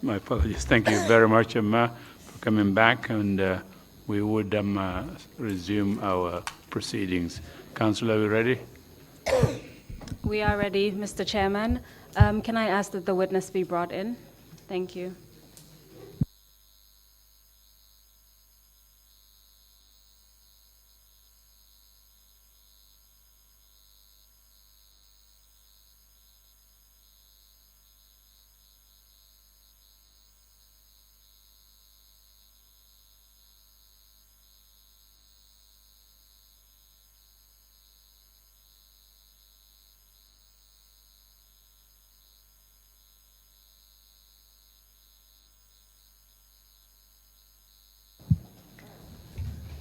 My apologies. Thank you very much, for coming back, and we would resume our proceedings. Council, are we ready? We are ready, Mr. Chairman. Can I ask that the witness be brought in? Thank you.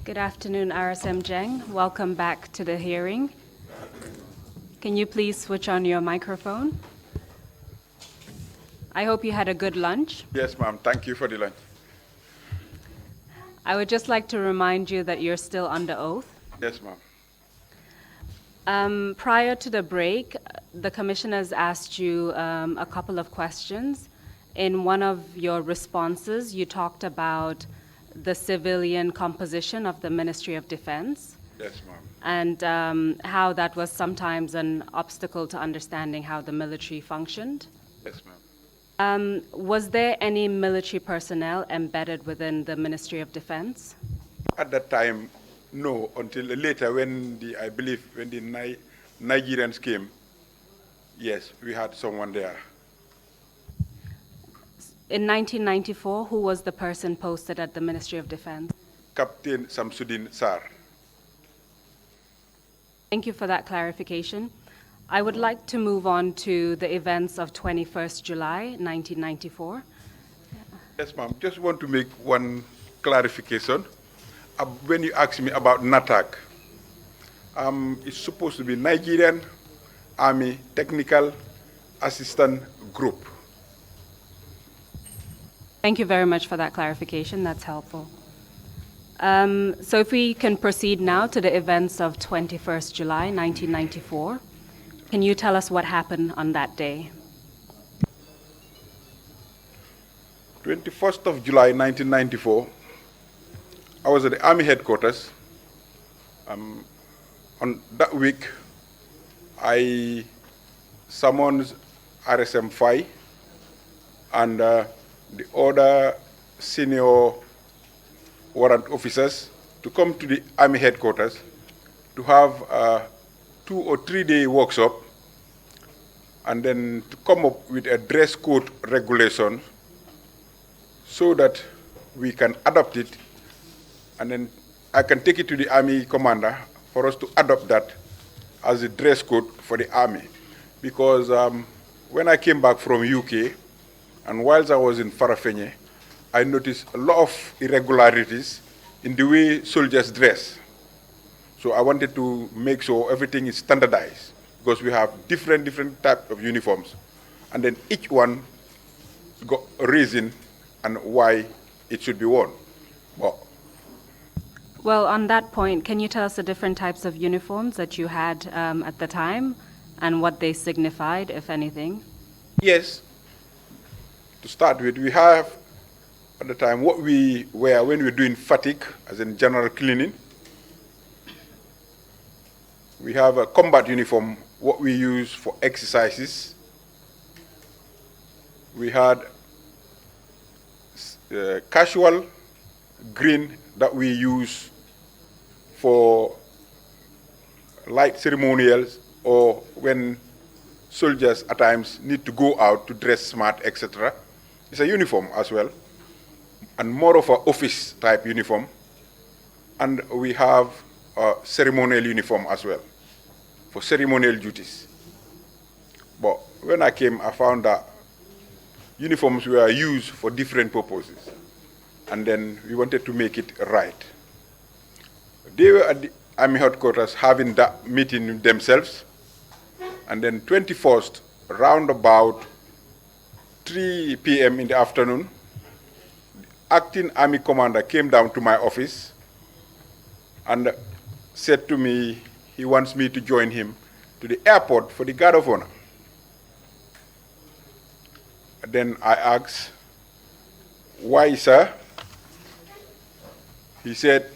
Good afternoon, RSM Jeng. Welcome back to the hearing. Can you please switch on your microphone? I hope you had a good lunch. Yes, ma'am. Thank you for the lunch. I would just like to remind you that you're still under oath. Yes, ma'am. Prior to the break, the commissioners asked you a couple of questions. In one of your responses, you talked about the civilian composition of the Ministry of Defense. Yes, ma'am. And how that was sometimes an obstacle to understanding how the military functioned. Yes, ma'am. Was there any military personnel embedded within the Ministry of Defense? At that time, no, until later when I believe when the Nigerians came, yes, we had someone there. In 1994, who was the person posted at the Ministry of Defense? Captain Samsudin Sar. Thank you for that clarification. I would like to move on to the events of 21st July, 1994. Yes, ma'am. Just want to make one clarification. When you ask me about NATAC, it's supposed to be Nigerian Army Technical Assistant Group. Thank you very much for that clarification. That's helpful. So if we can proceed now to the events of 21st July, 1994. Can you tell us what happened on that day? 21st of July, 1994, I was at the Army headquarters. On that week, I summoned RSM 5 and the other senior warrant officers to come to the Army headquarters to have a 2 or 3 day workshop and then to come up with a dress code regulation so that we can adopt it, and then I can take it to the Army commander for us to adopt that as a dress code for the Army. Because when I came back from UK, and whilst I was in Farafenye, I noticed a lot of irregularities in the way soldiers dress. So I wanted to make sure everything is standardized, because we have different types of uniforms. And then each one got a reason and why it should be worn. Well, on that point, can you tell us the different types of uniforms that you had at the time and what they signified, if anything? Yes. To start with, we have at the time what we wear when we're doing fatigue, as in general cleaning. We have a combat uniform, what we use for exercises. We had casual green that we use for light ceremonials or when soldiers at times need to go out to dress smart, etc. It's a uniform as well, and more of an office type uniform. And we have a ceremonial uniform as well for ceremonial duties. But when I came, I found that uniforms were used for different purposes, and then we wanted to make it right. They were at the Army headquarters having that meeting themselves, and then 21st, round about 3 p.m. in the afternoon, the acting Army commander came down to my office and said to me he wants me to join him to the airport for the Guard of Honor. Then I asked, why, sir? He said,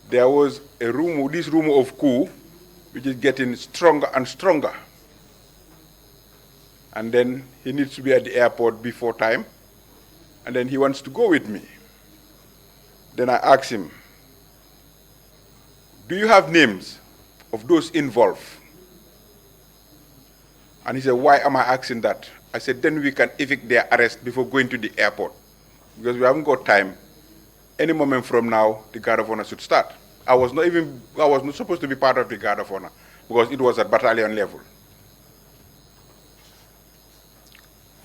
there was this rumor of coup, which is getting stronger and stronger. And then he needs to be at the airport before time, and then he wants to go with me. Then I asked him, do you have names of those involved? And he said, why am I asking that? I said, then we can evict their arrest before going to the airport, because we haven't got time. Any moment from now, the Guard of Honor should start. I was not supposed to be part of the Guard of Honor, because it was at battalion level.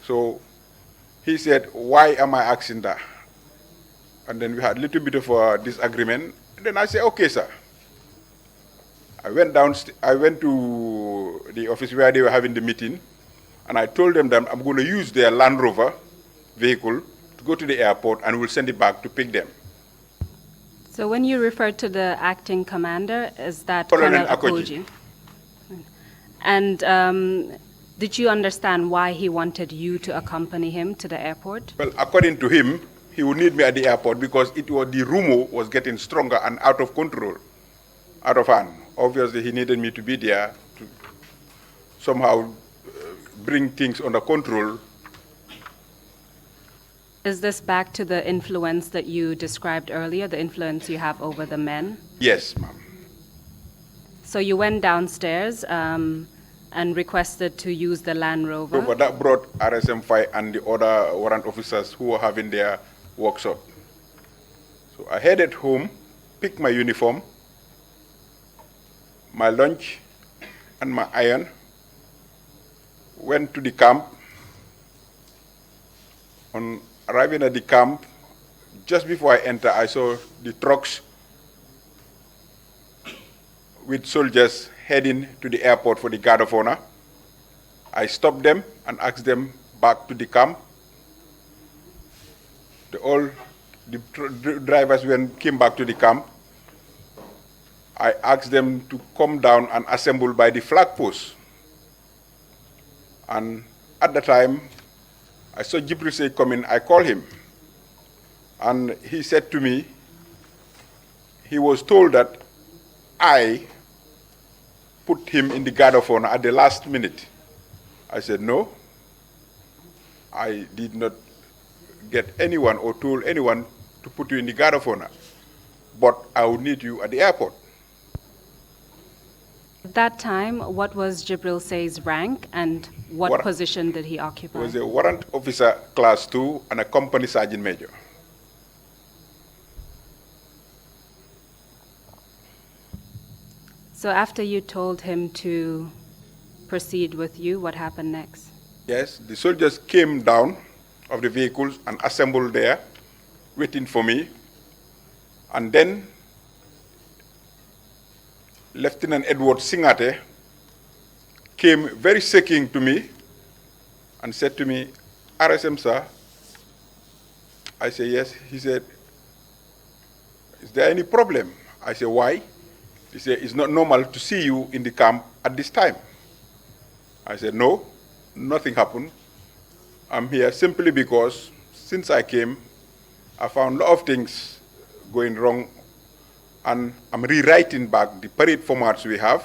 So he said, why am I asking that? And then we had a little bit of a disagreement. And then I said, okay, sir. I went to the office where they were having the meeting, and I told them that I'm going to use their Land Rover vehicle to go to the airport, and we'll send it back to pick them. So when you refer to the acting commander, is that Colonel Colonel Akoji. Akoji? And did you understand why he wanted you to accompany him to the airport? Well, according to him, he would need me at the airport because the rumor was getting stronger and out of control, out of hand. Obviously, he needed me to be there to somehow bring things under control. Is this back to the influence that you described earlier, the influence you have over the men? Yes, ma'am. So you went downstairs and requested to use the Land Rover. So that brought RSM 5 and the other warrant officers who were having their workshop. So I headed home, picked my uniform, my lunch, and my iron, went to the camp. On arriving at the camp, just before I enter, I saw the trucks with soldiers heading to the airport for the Guard of Honor. I stopped them and asked them back to the camp. The drivers came back to the camp. I asked them to come down and assemble by the flag post. And at the time, I saw Jibril Sey come in. I called him. And he said to me, he was told that I put him in the Guard of Honor at the last minute. I said, no, I did not get anyone or told anyone to put you in the Guard of Honor, but I would need you at the airport. At that time, what was Jibril Sey's rank and what position did he occupy? He was a warrant officer class 2 and a company sergeant major. So after you told him to proceed with you, what happened next? Yes, the soldiers came down of the vehicles and assembled there, waiting for me. And then Lieutenant Edward Singate came very shaking to me and said to me, RSM, sir. I said, yes. He said, is there any problem? I said, why? He said, it's not normal to see you in the camp at this time. I said, no, nothing happened. I'm here simply because since I came, I found a lot of things going wrong, and I'm rewriting back the parade formats we have,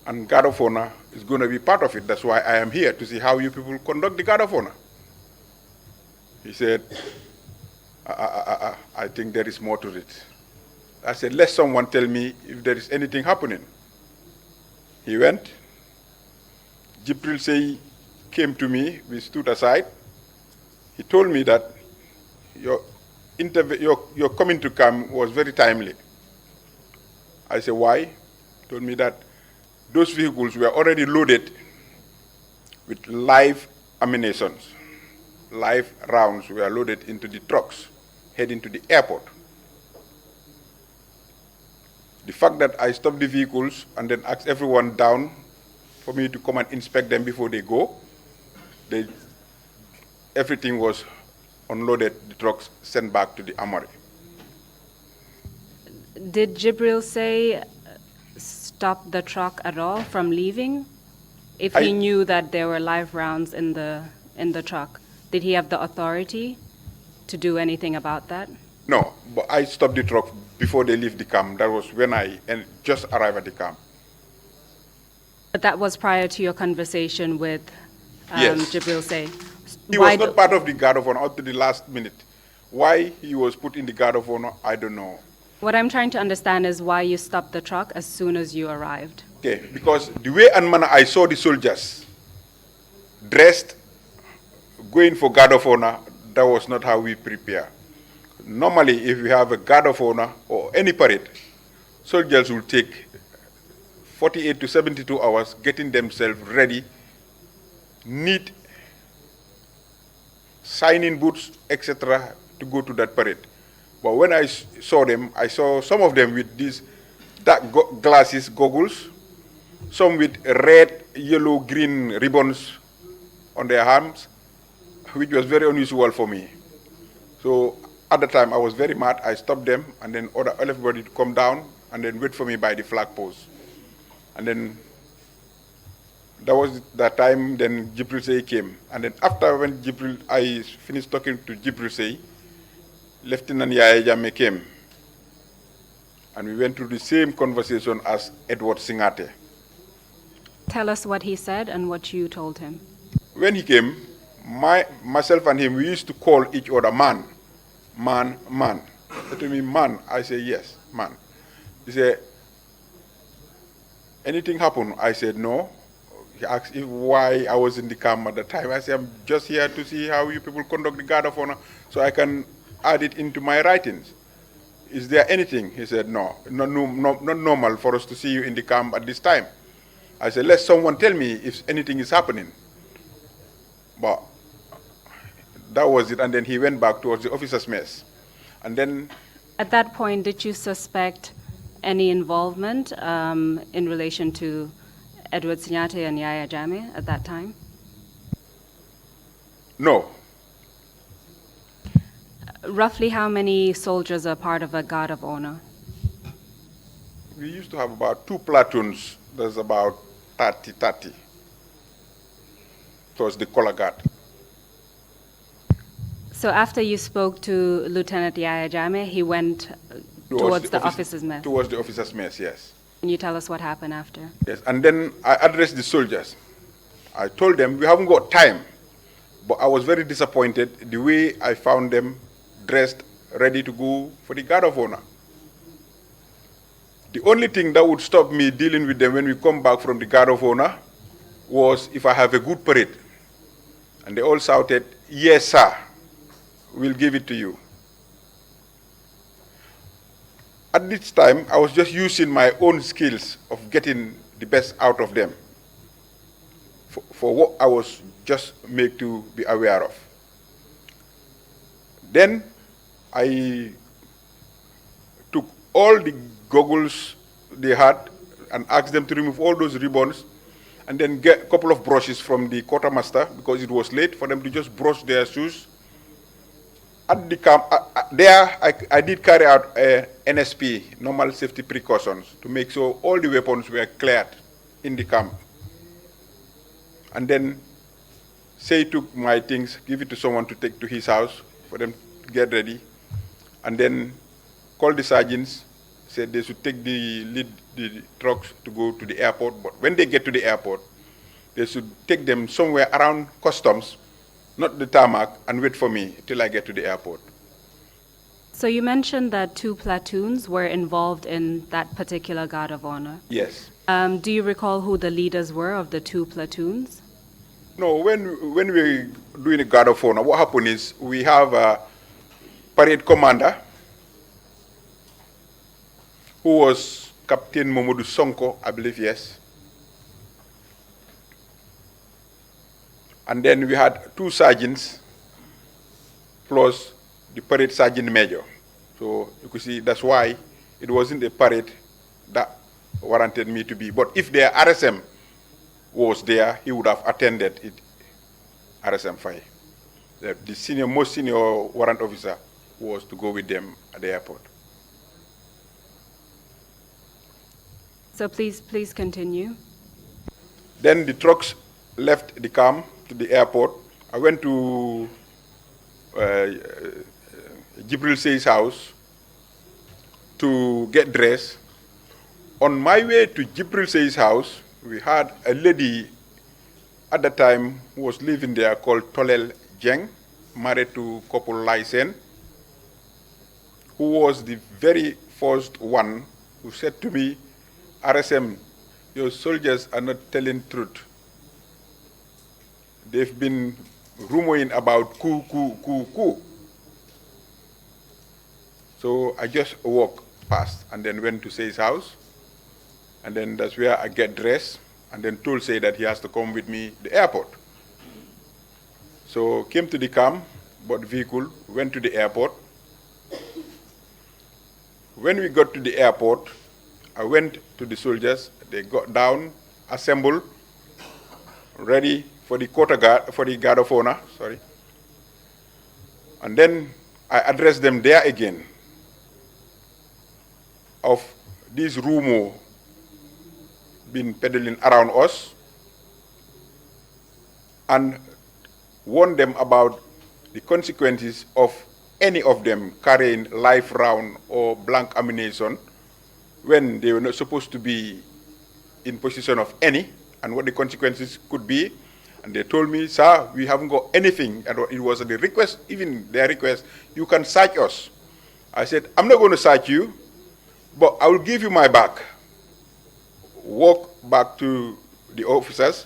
and Guard of Honor is going to be part of it. That's why I am here, to see how you people conduct the Guard of Honor. He said, I think there is more to it. I said, let someone tell me if there is anything happening. He went. Jibril Sey came to me, we stood aside. He told me that your coming to camp was very timely. I said, why? He told me that those vehicles were already loaded with live ammunition. Live rounds were loaded into the trucks heading to the airport. The fact that I stopped the vehicles and then asked everyone down for me to come and inspect them before they go, everything was unloaded, the trucks sent back to the armory. Did Jibril Sey stop the truck at all from leaving if he knew that there were live rounds in the truck? Did he have the authority to do anything about that? No, but I stopped the truck before they leave the camp. That was when I just arrived at the camp. But that was prior to your conversation with Yes. Jibril Say. He was not part of the guard of honor up to the last minute. Why he was put in the guard of honor, I don't know. What I'm trying to understand is why you stopped the truck as soon as you arrived. Okay, because the way and manner I saw the soldiers dressed, going for guard of honor, that was not how we prepare. Normally, if we have a guard of honor or any parade, soldiers will take 48 to 72 hours getting themselves ready, neat, signing boots, etc., to go to that parade. But when I saw them, I saw some of them with these dark glasses, goggles, some with red, yellow, green ribbons on their arms, which was very unusual for me. So at the time, I was very mad. I stopped them and then ordered everybody to come down and then wait for me by the flag post. And then that was that time, then Jibril Say came. And then after when I finished talking to Jibril Say, Lieutenant Yaya Jammeh came. And we went through the same conversation as Edward Singate. Tell us what he said and what you told him. When he came, myself and him, we used to call each other man. Man, man. He said to me, man. I say, yes, man. He said, anything happened? I said, no. He asked why I was in the camp at the time. I said, I'm just here to see how you people conduct the guard of honor so I can add it into my writings. Is there anything? He said, no, not normal for us to see you in the camp at this time. I said, let someone tell me if anything is happening. But that was it, and then he went back towards the officers' mess. And then... At that point, did you suspect any involvement in relation to Edward Singate and Yaya Jammeh at that time? No. Roughly how many soldiers are part of a guard of honor? We used to have about 2 platoons. There's about 30. So it's the color guard. So after you spoke to Lieutenant Yaya Jammeh, he went towards the officers' mess? Towards the officers' mess, yes. Can you tell us what happened after? Yes, and then I addressed the soldiers. I told them, we haven't got time. But I was very disappointed the way I found them dressed, ready to go for the guard of honor. The only thing that would stop me dealing with them when we come back from the guard of honor was if I have a good parade. And they all shouted, yes, sir, we'll give it to you. At this time, I was just using my own skills of getting the best out of them for what I was just made to be aware of. Then I took all the goggles they had and asked them to remove all those ribbons and then get a couple of brushes from the quartermaster because it was late for them to just brush their shoes. At the camp, I did carry out NSP, normal safety precautions, to make sure all the weapons were cleared in the camp. And then Say took my things, give it to someone to take to his house for them to get ready. And then called the sergeants, said they should take the trucks to go to the airport. But when they get to the airport, they should take them somewhere around customs, not the tarmac, and wait for me till I get to the airport. So you mentioned that 2 platoons were involved in that particular guard of honor. Yes. Do you recall who the leaders were of the 2 platoons? No, when we're doing a guard of honor, what happened is we have a parade commander who was Captain Momodu Sonko, I believe, yes. And then we had 2 sergeants plus the parade sergeant major. So you could see that's why it wasn't a parade that warranted me to be. But if their RSM was there, he would have attended it, RSM 5. The most senior warrant officer was to go with them at the airport. So please continue. Then the trucks left the camp to the airport, I went to Jibril Sey's house to get dressed. On my way to Jibril Sey's house, we had a lady at the time who was living there called Tolel Jeng, married to couple Lysen, who was the very first one who said to me, RSM, your soldiers are not telling truth. They've been rumoring about coup. So I just walked past and then went to Sey's house. And then that's where I get dressed and then told Sey that he has to come with me to the airport. So came to the camp, bought vehicle, went to the airport. When we got to the airport, I went to the soldiers. They got down, assembled, ready for the guard of honor, sorry. And then I addressed them there again of this rumor been peddling around us and warned them about the consequences of any of them carrying live round or blank ammunition when they were not supposed to be in possession of any, and what the consequences could be. And they told me, sir, we haven't got anything. And it was the request, even their request, you can search us. I said, I'm not going to search you, but I will give you my bag. Walk back to the officers.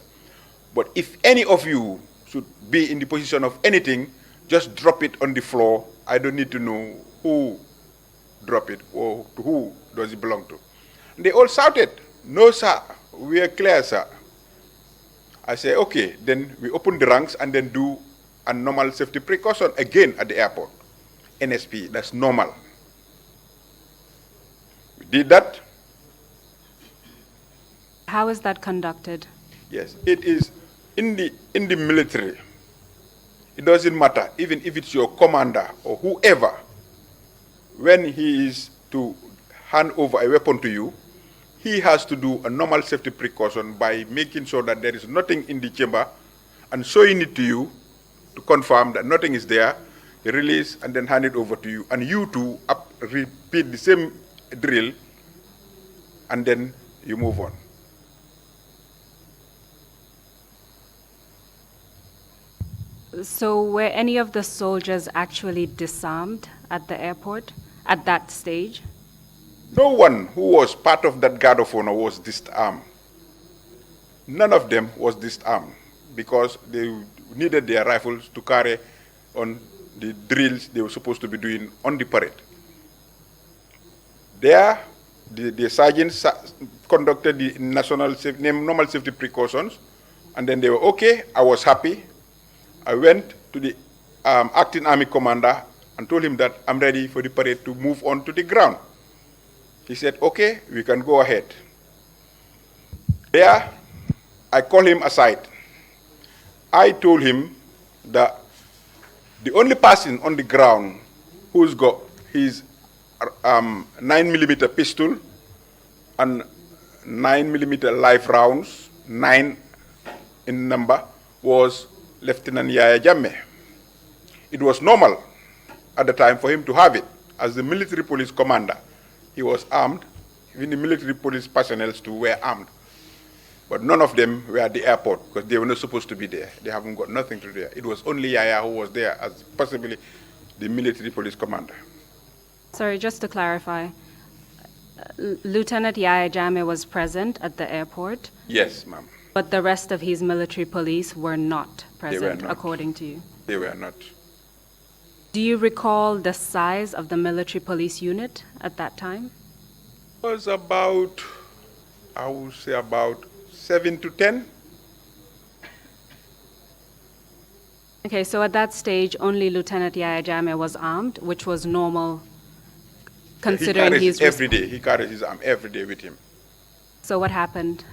But if any of you should be in the position of anything, just drop it on the floor. I don't need to know who dropped it or to who does it belong to. And they all shouted, no, sir, we are clear, sir. I say, okay, then we open the ranks and then do a normal safety precaution again at the airport. NSP, that's normal. We did that. How is that conducted? Yes, it is in the military. It doesn't matter, even if it's your commander or whoever, when he is to hand over a weapon to you, he has to do a normal safety precaution by making sure that there is nothing in the chamber and showing it to you to confirm that nothing is there, release and then hand it over to you. And you too repeat the same drill and then you move on. So were any of the soldiers actually disarmed at the airport at that stage? No one who was part of that guard of honor was disarmed. None of them was disarmed because they needed their rifles to carry on the drills they were supposed to be doing on the parade. There, the sergeants conducted the normal safety precautions, and then they were okay. I was happy. I went to the acting army commander and told him that I'm ready for the parade to move on to the ground. He said, okay, we can go ahead. There, I called him aside. I told him that the only person on the ground who's got his 9mm pistol and 9mm live rounds, 9 in number, was Lieutenant Yaya Jammeh. It was normal at the time for him to have it as the military police commander. He was armed. Even the military police personnel too were armed. But none of them were at the airport because they were not supposed to be there. They haven't got nothing to do there. It was only Yaya who was there as possibly the military police commander. Sorry, just to clarify, Lieutenant Yaya Jammeh was present at the airport? Yes, ma'am. But the rest of his military police were not present, They were not. according to you? They were not. Do you recall the size of the military police unit at that time? It was about, I would say about 7 to 10. Okay, so at that stage, only Lieutenant Yaya Jammeh was armed, which was normal, considering he his... carries every day. He carries his arm every day with him. So what happened?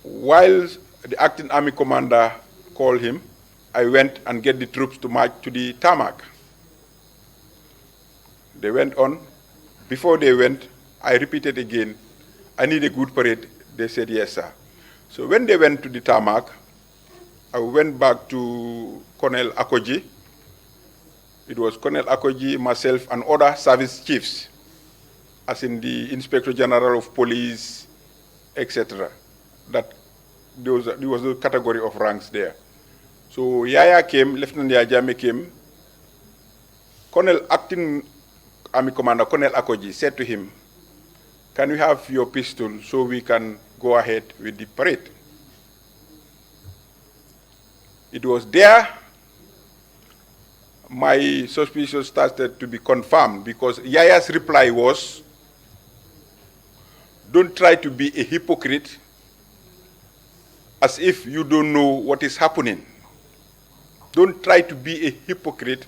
While the acting army commander called him, I went and get the troops to march to the tarmac. They went on. Before they went, I repeated again, I need a good parade. They said, yes, sir. So when they went to the tarmac, I went back to Colonel Akoji. It was Colonel Akoji, myself, and other service chiefs, as in the Inspector General of Police, etc. That there was a category of ranks there. So Yaya came, Lieutenant Yaya Jammeh came. Acting Army Commander Colonel Akoji said to him, "Can we have your pistol so we can go ahead with the parade?" It was there my suspicion started to be confirmed, because Yaya's reply was, "Don't try to be a hypocrite as if you don't know what is happening. Don't try to be a hypocrite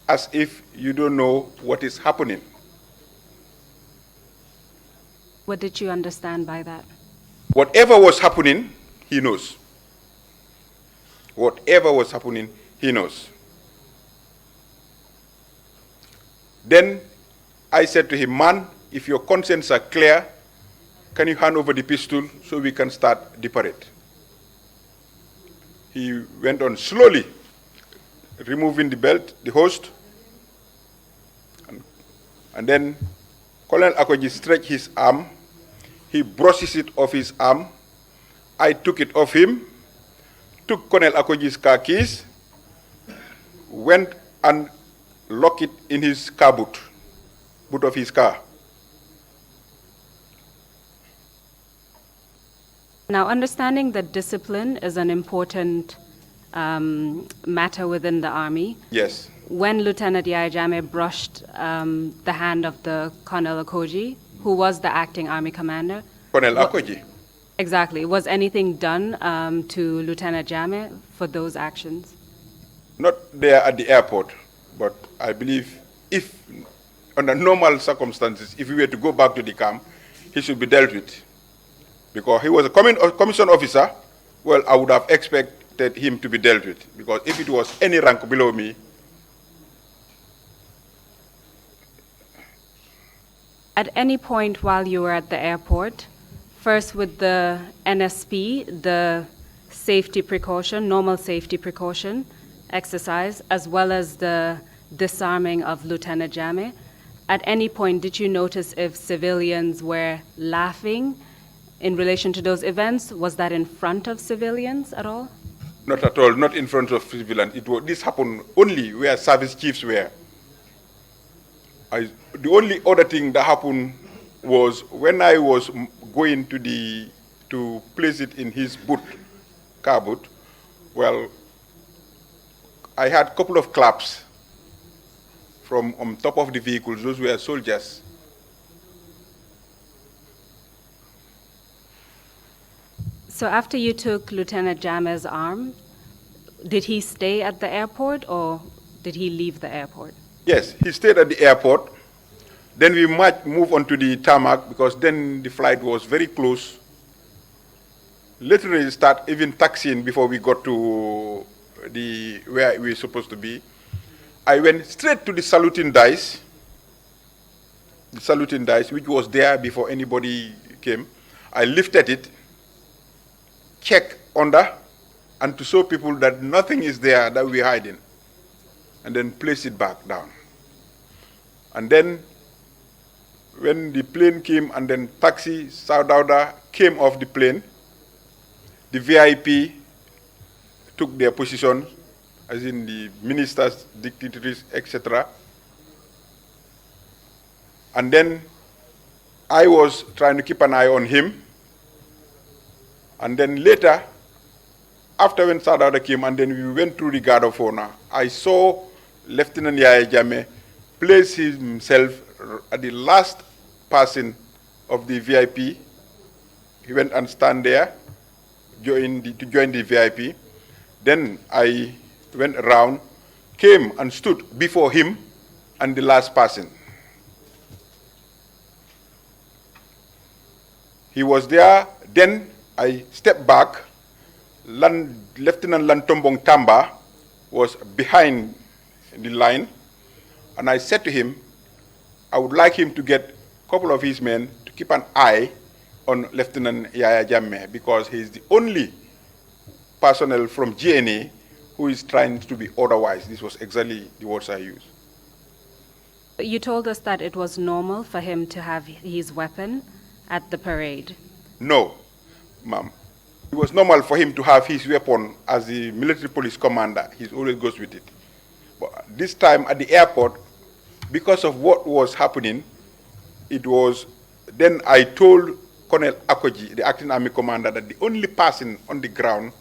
as if you don't know what is happening." What did you understand by that? Whatever was happening, he knows. Whatever was happening, he knows. Then I said to him, "Man, if your conscience are clear, can you hand over the pistol so we can start the parade?" He went on slowly, removing the belt, the host, and then Colonel Akoji stretched his arm. He brushes it off his arm. I took it off him, took Colonel Akoji's car keys, went and locked it in his car boot of his car. Now, understanding that discipline is an important matter within the army. Yes. When Lieutenant Yaya Jammeh brushed the hand of the Colonel Akoji, who was the acting army commander. Colonel Akoji. Exactly. Was anything done to Lieutenant Jammeh for those actions? Not there at the airport, but I believe if, under normal circumstances, if we were to go back to the camp, he should be dealt with. Because he was a commissioned officer, well, I would have expected him to be dealt with. Because if it was any rank below me. At any point while you were at the airport, first with the NSP, the safety precaution, normal safety precaution exercise, as well as the disarming of Lieutenant Jammeh, at any point did you notice if civilians were laughing in relation to those events? Was that in front of civilians at all? Not at all, not in front of civilians. This happened only where service chiefs were. The only other thing that happened was when I was going to place it in his boot, car boot, well, I had a couple of claps from on top of the vehicles. Those were soldiers. So after you took Lieutenant Jammeh's arm, did he stay at the airport or did he leave the airport? Yes, he stayed at the airport. Then we might move on to the tarmac, because then the flight was very close. Literally start even taxiing before we got to where we were supposed to be. I went straight to the saluting dice, which was there before anybody came. I lifted it, checked under, and to show people that nothing is there that we're hiding, and then place it back down. And then when the plane came and then taxi, Saudauda came off the plane, the VIP took their position, as in the ministers, dignitaries, etc. And then I was trying to keep an eye on him. And then later, after when Saudauda came and then we went through the guard of honor, I saw Lieutenant Yaya Jammeh place himself at the last person of the VIP. He went and stand there to join the VIP. Then I went around, came and stood before him and the last person. He was there. Then I stepped back. Lieutenant Lantombong Tamba was behind the line. And I said to him, I would like him to get a couple of his men to keep an eye on Lieutenant Yaya Jammeh, because he's the only personnel from GNA who is trying to be otherwise. This was exactly the words I used. You told us that it was normal for him to have his weapon at the parade. No, ma'am. It was normal for him to have his weapon as the military police commander. He always goes with it. But this time at the airport, because of what was happening, it was, then I told Colonel Akoji, the acting army commander, that the only person on the ground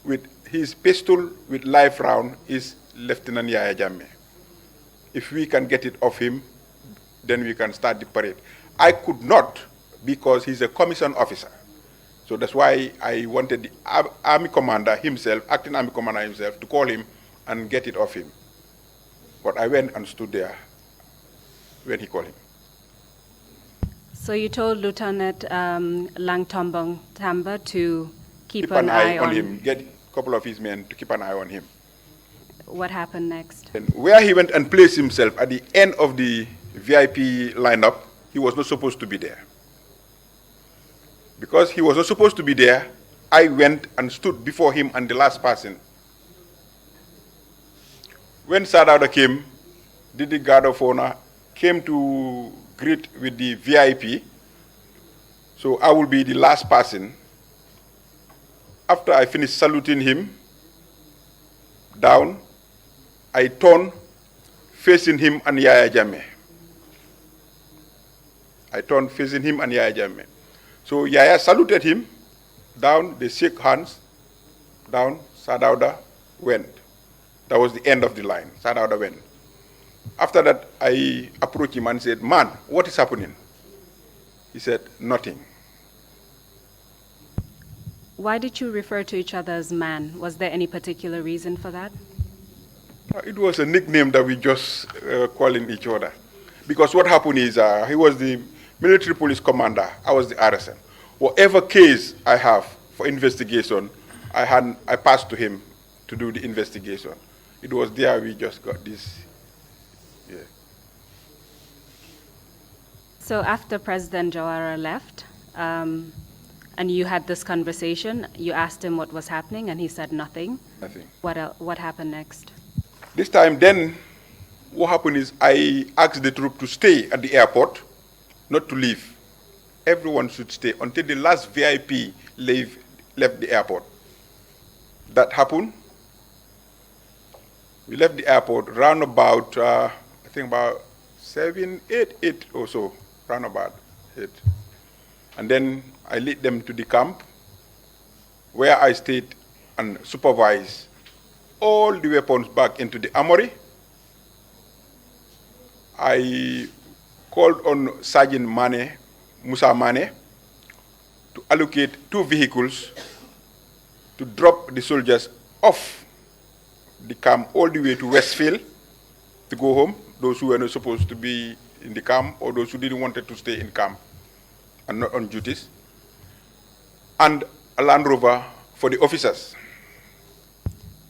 with his pistol with live round is Lieutenant Yaya Jammeh. If we can get it off him, then we can start the parade. I could not, because he's a commissioned officer. So that's why I wanted the army commander himself, acting army commander himself, to call him and get it off him. But I went and stood there when he called him. So you told Lieutenant Langtombong Tamba to keep an eye on him, get a couple of his men to keep an eye on him. What happened next? And where he went and placed himself at the end of the VIP lineup, he was not supposed to be there. Because he was not supposed to be there, I went and stood before him and the last person. When Sadauda came, the guard of honor came to greet with the VIP, so I will be the last person. After I finished saluting him, down, I turned facing him and Yaya Jammeh. I turned facing him and Yaya Jammeh. So Yaya saluted him, down, they shook hands, down, Sadauda went. That was the end of the line, Sadauda went. After that, I approached him and said, "Man, what is happening?" He said, "Nothing." Why did you refer to each other as man? Was there any particular reason for that? It was a nickname that we just calling each other. Because what happened is, he was the military police commander, I was the RSM. Whatever case I have for investigation, I passed to him to do the investigation. It was there we just got this. Yeah. So after President Jawara left, and you had this conversation, you asked him what was happening, and he said nothing. Nothing. What happened next? This time, then, what happened is I asked the troop to stay at the airport, not to leave. Everyone should stay until the last VIP left the airport. That happened. We left the airport round about, I think about 7, 8 or so, round about 8. And then I led them to the camp, where I stayed and supervised all the weapons back into the armory. I called on Sergeant Mane, Musa Mane, to allocate 2 vehicles to drop the soldiers off the camp all the way to Westfield to go home, those who were not supposed to be in the camp or those who didn't want to stay in camp and not on duties, and a Land Rover for the officers.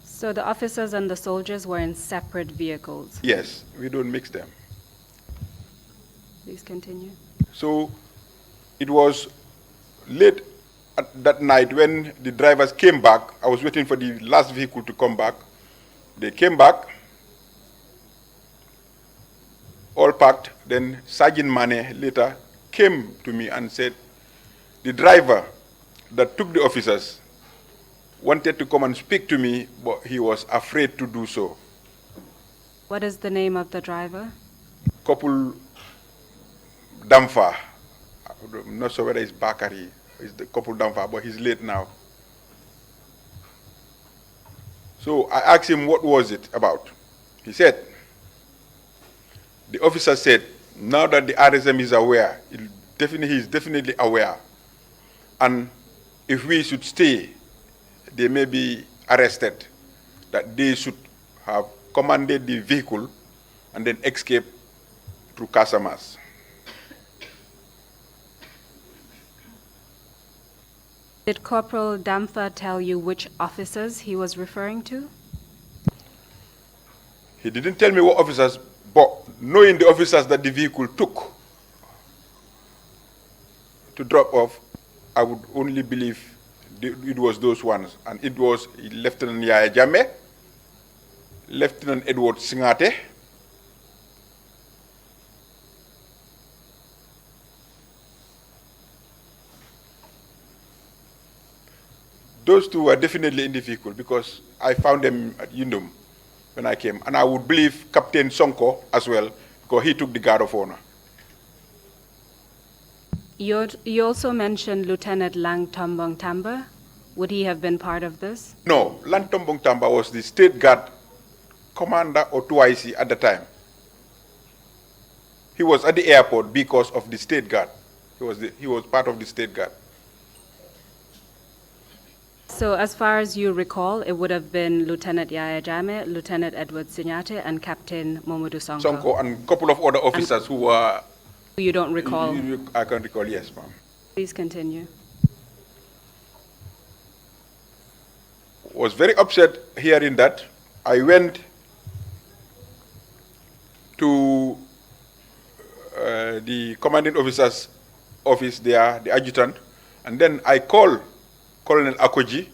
So the officers and the soldiers were in separate vehicles. Yes, we don't mix them. Please continue. So it was late at that night when the drivers came back. I was waiting for the last vehicle to come back. They came back, all packed. Then Sergeant Mane later came to me and said, the driver that took the officers wanted to come and speak to me, but he was afraid to do so. What is the name of the driver? Couple Damfa. I'm not sure whether it's Bakari. It's the couple Damfa, but he's late now. So I asked him what was it about. He said, the officer said, now that the RSM is aware, he is definitely aware, and if we should stay, they may be arrested, that they should have commanded the vehicle and then escape through Casamas. Did Corporal Damfa tell you which officers he was referring to? He didn't tell me what officers, but knowing the officers that the vehicle took to drop off, I would only believe it was those ones. And it was Lieutenant Yaya Jammeh, Lieutenant Edward Singate, those two were definitely in the vehicle because I found them at Yundum when I came. And I would believe Captain Sonko as well, because he took the guard of honor. You also mentioned Lieutenant Lang Tombong Tamba. Would he have been part of this? No, Lang Tombong Tamba was the state guard commander or 2IC at the time. He was at the airport because of the state guard. He was part of the state guard. So as far as you recall, it would have been Lieutenant Yaya Jammeh, Lieutenant Edward Sinyate, and Captain Momodu Sonko. Sonko and a couple of other officers who were... You don't recall? I can recall, yes, ma'am. Please continue. Was very upset hearing that. I went to the commanding officer's office there, the adjutant, and then I called Colonel Akoji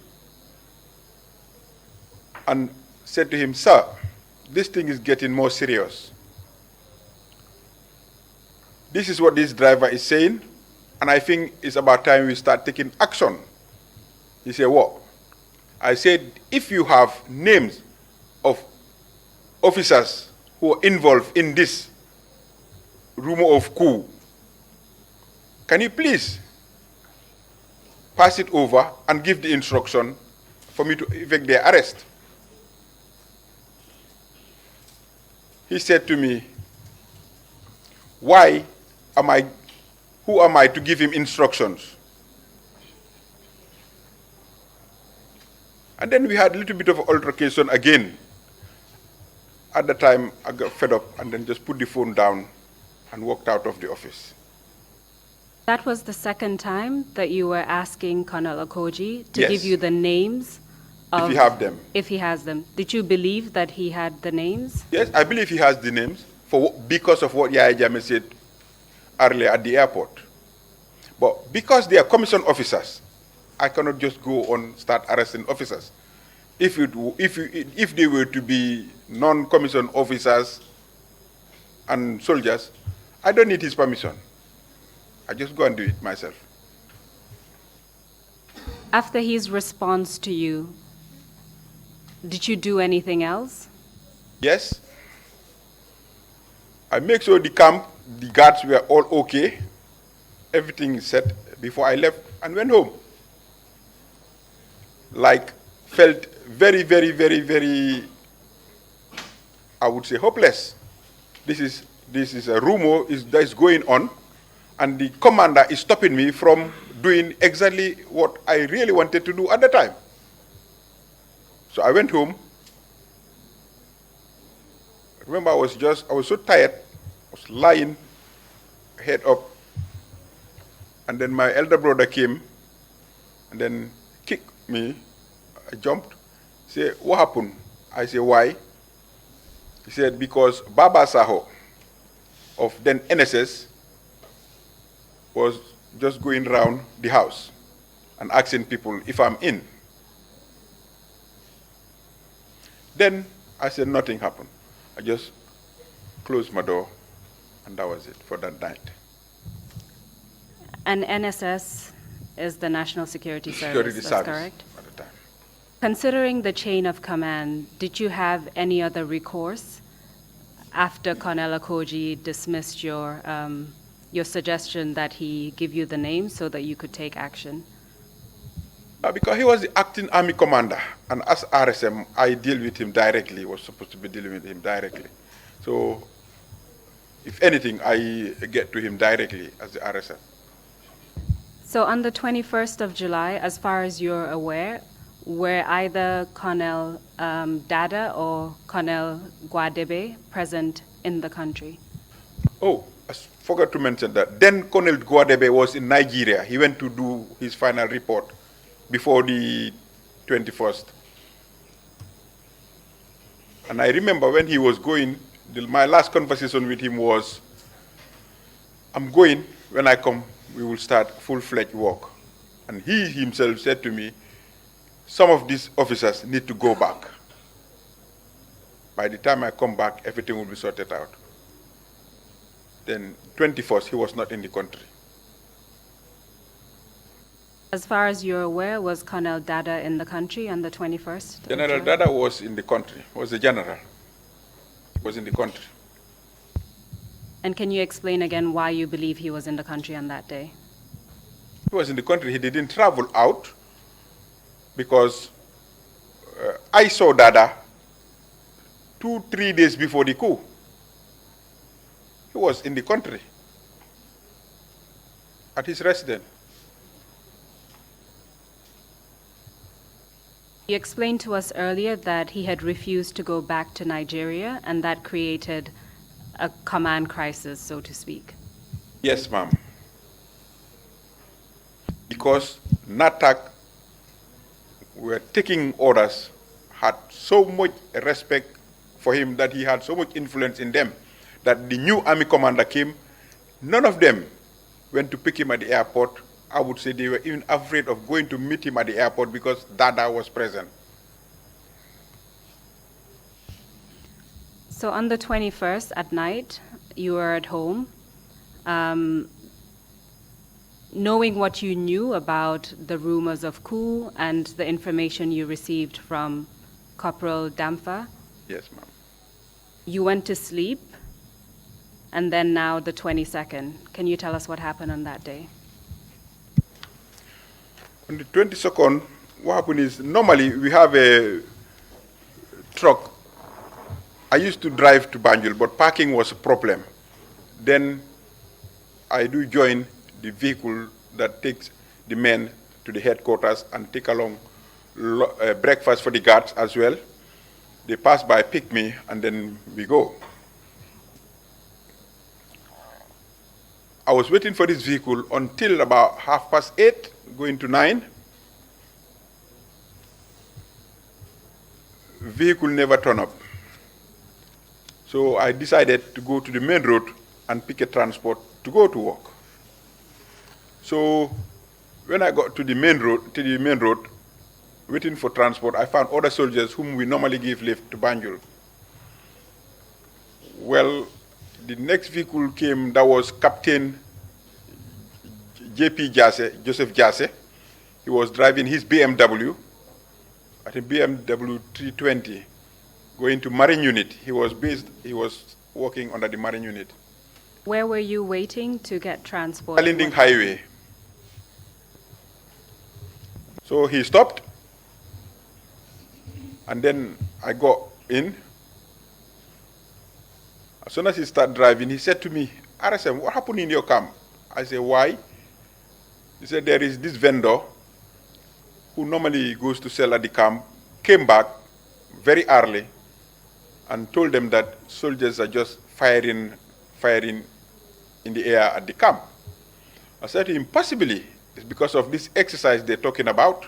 and said to him, "Sir, this thing is getting more serious. This is what this driver is saying, and I think it's about time we start taking action." He said, "What?" I said, "If you have names of officers who are involved in this rumor of coup, can you please pass it over and give the instruction for me to effect their arrest?" He said to me, who am I to give him instructions? And then we had a little bit of altercation again. At the time, I got fed up and then just put the phone down and walked out of the office. That was the second time that you were asking Colonel Akoji to Yes. give you the names of... If you have them. If he has them. Did you believe that he had the names? Yes, I believe he has the names because of what Yaya Jammeh said earlier at the airport. But because they are commissioned officers, I cannot just go on start arresting officers. If they were to be non-commissioned officers and soldiers, I don't need his permission. I just go and do it myself. After his response to you, did you do anything else? Yes. I make sure the camp, the guards were all okay. Everything is set before I left and went home. Felt very, very, very, very, I would say, hopeless. This is a rumor that is going on, and the commander is stopping me from doing exactly what I really wanted to do at the time. So I went home. Remember, I was so tired. I was lying, head up, and then my elder brother came and then kicked me. I jumped. He said, "What happened?" I said, "Why?" He said, "Because Baba Saho of then NSS was just going around the house and asking people if I'm in." Then I said nothing happened. I just closed my door, and that was it for that night. And NSS is the National Security Service, Security that's service correct? at the time. Considering the chain of command, did you have any other recourse after Colonel Akoji dismissed your suggestion that he give you the names so that you could take action? Because he was the acting army commander, and as RSM, I deal with him directly, was supposed to be dealing with him directly. So, if anything, I get to him directly as the RSM. So on the 21st of July, as far as you're aware, were either Colonel Dada or Colonel Guadebe present in the country? Oh, I forgot to mention that. Then Colonel Guadebe was in Nigeria. He went to do his final report before the 21st. And I remember when he was going, my last conversation with him was, "I'm going, when I come, we will start full-fledged work." And he himself said to me, some of these officers need to go back. By the time I come back, everything will be sorted out. Then 21st, he was not in the country. As far as you're aware, was Colonel Dada in the country on the 21st? of General July? Dada was in the country, was the general, was in the country. And can you explain again why you believe he was in the country on that day? He was in the country, he didn't travel out because I saw Dada 2-3 days before the coup. He was in the country at his residence. You explained to us earlier that he had refused to go back to Nigeria, and that created a command crisis, so to speak. Yes, ma'am. Because NATAC were taking orders, had so much respect for him, that he had so much influence in them, that the new army commander came, none of them went to pick him at the airport. I would say they were even afraid of going to meet him at the airport because Dada was present. So on the 21st at night, you were at home. Knowing what you knew about the rumors of coup and the information you received from Corporal Damfa, Yes, ma'am. you went to sleep, and then now the 22nd. Can you tell us what happened on that day? On the 22nd, what happened is, normally we have a truck. I used to drive to Banjul, but parking was a problem. Then I do join the vehicle that takes the men to the headquarters and take along breakfast for the guards as well. They pass by, pick me, and then we go. I was waiting for this vehicle until about 8:30, going to 9. Vehicle never turned up. So I decided to go to the main road and pick a transport to go to work. So when I got to the main road, waiting for transport, I found other soldiers whom we normally give lift to Banjul. Well, the next vehicle came, that was Captain JP Jase, Joseph Jase. He was driving his BMW, I think BMW 320, going to Marine Unit. He was working under the Marine Unit. Where were you waiting to get transport? Alinding Highway. So he stopped, and then I got in. As soon as he started driving, he said to me, RSM, what happened in your camp? I said, why? He said, there is this vendor who normally goes to sell at the camp, came back very early and told them that soldiers are just firing in the air at the camp. I said to him, possibly, it's because of this exercise they're talking about.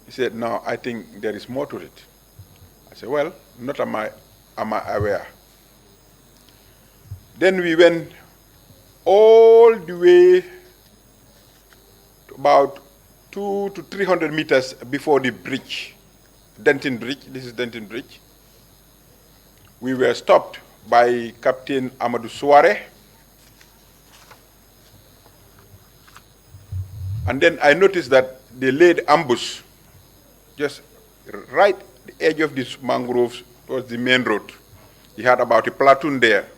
He said, no, I think there is more to it. I said, well, not am I aware. Then we went all the way to about 200 to 300 meters before the bridge, Denton Bridge. This is Denton Bridge. We were stopped by Captain Amadou Souare. And then I noticed that they laid ambush just right at the edge of these mangroves was the main road. He had about a platoon there,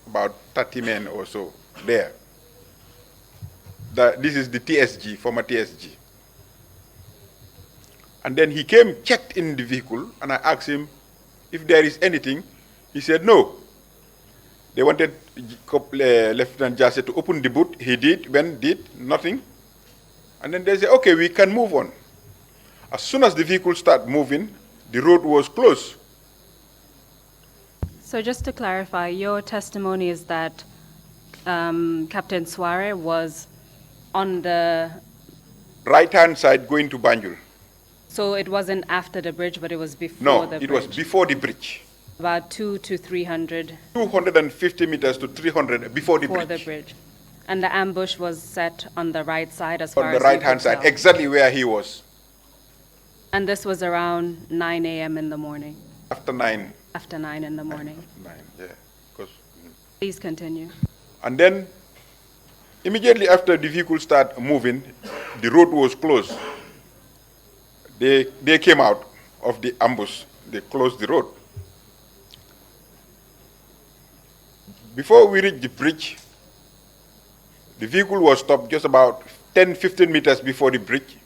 about 30 men or so there. This is the TSG, former TSG. And then he came, checked in the vehicle, and I asked him if there is anything. He said no. They wanted Lieutenant Jase to open the boot. He did, nothing. And then they said, okay, we can move on. As soon as the vehicle started moving, the road was closed. So just to clarify, your testimony is that Captain Souare was on the Right-hand side going to Banjul. So it wasn't after the bridge, but it was before No, the bridge? it was before the bridge. About 200 to 300 250 meters to 300 before the before bridge. the bridge. And the ambush was set on the right side as on far the as you right-hand could side, tell. exactly where he was, And this was around 9 a.m. in the morning, after 9. after 9 in the morning. 9, yeah. 'Cause, Please continue. and then, immediately after the vehicle started moving, the road was closed. They came out of the ambush. They closed the road. Before we reached the bridge, the vehicle was stopped just about 10, 15 meters before the bridge.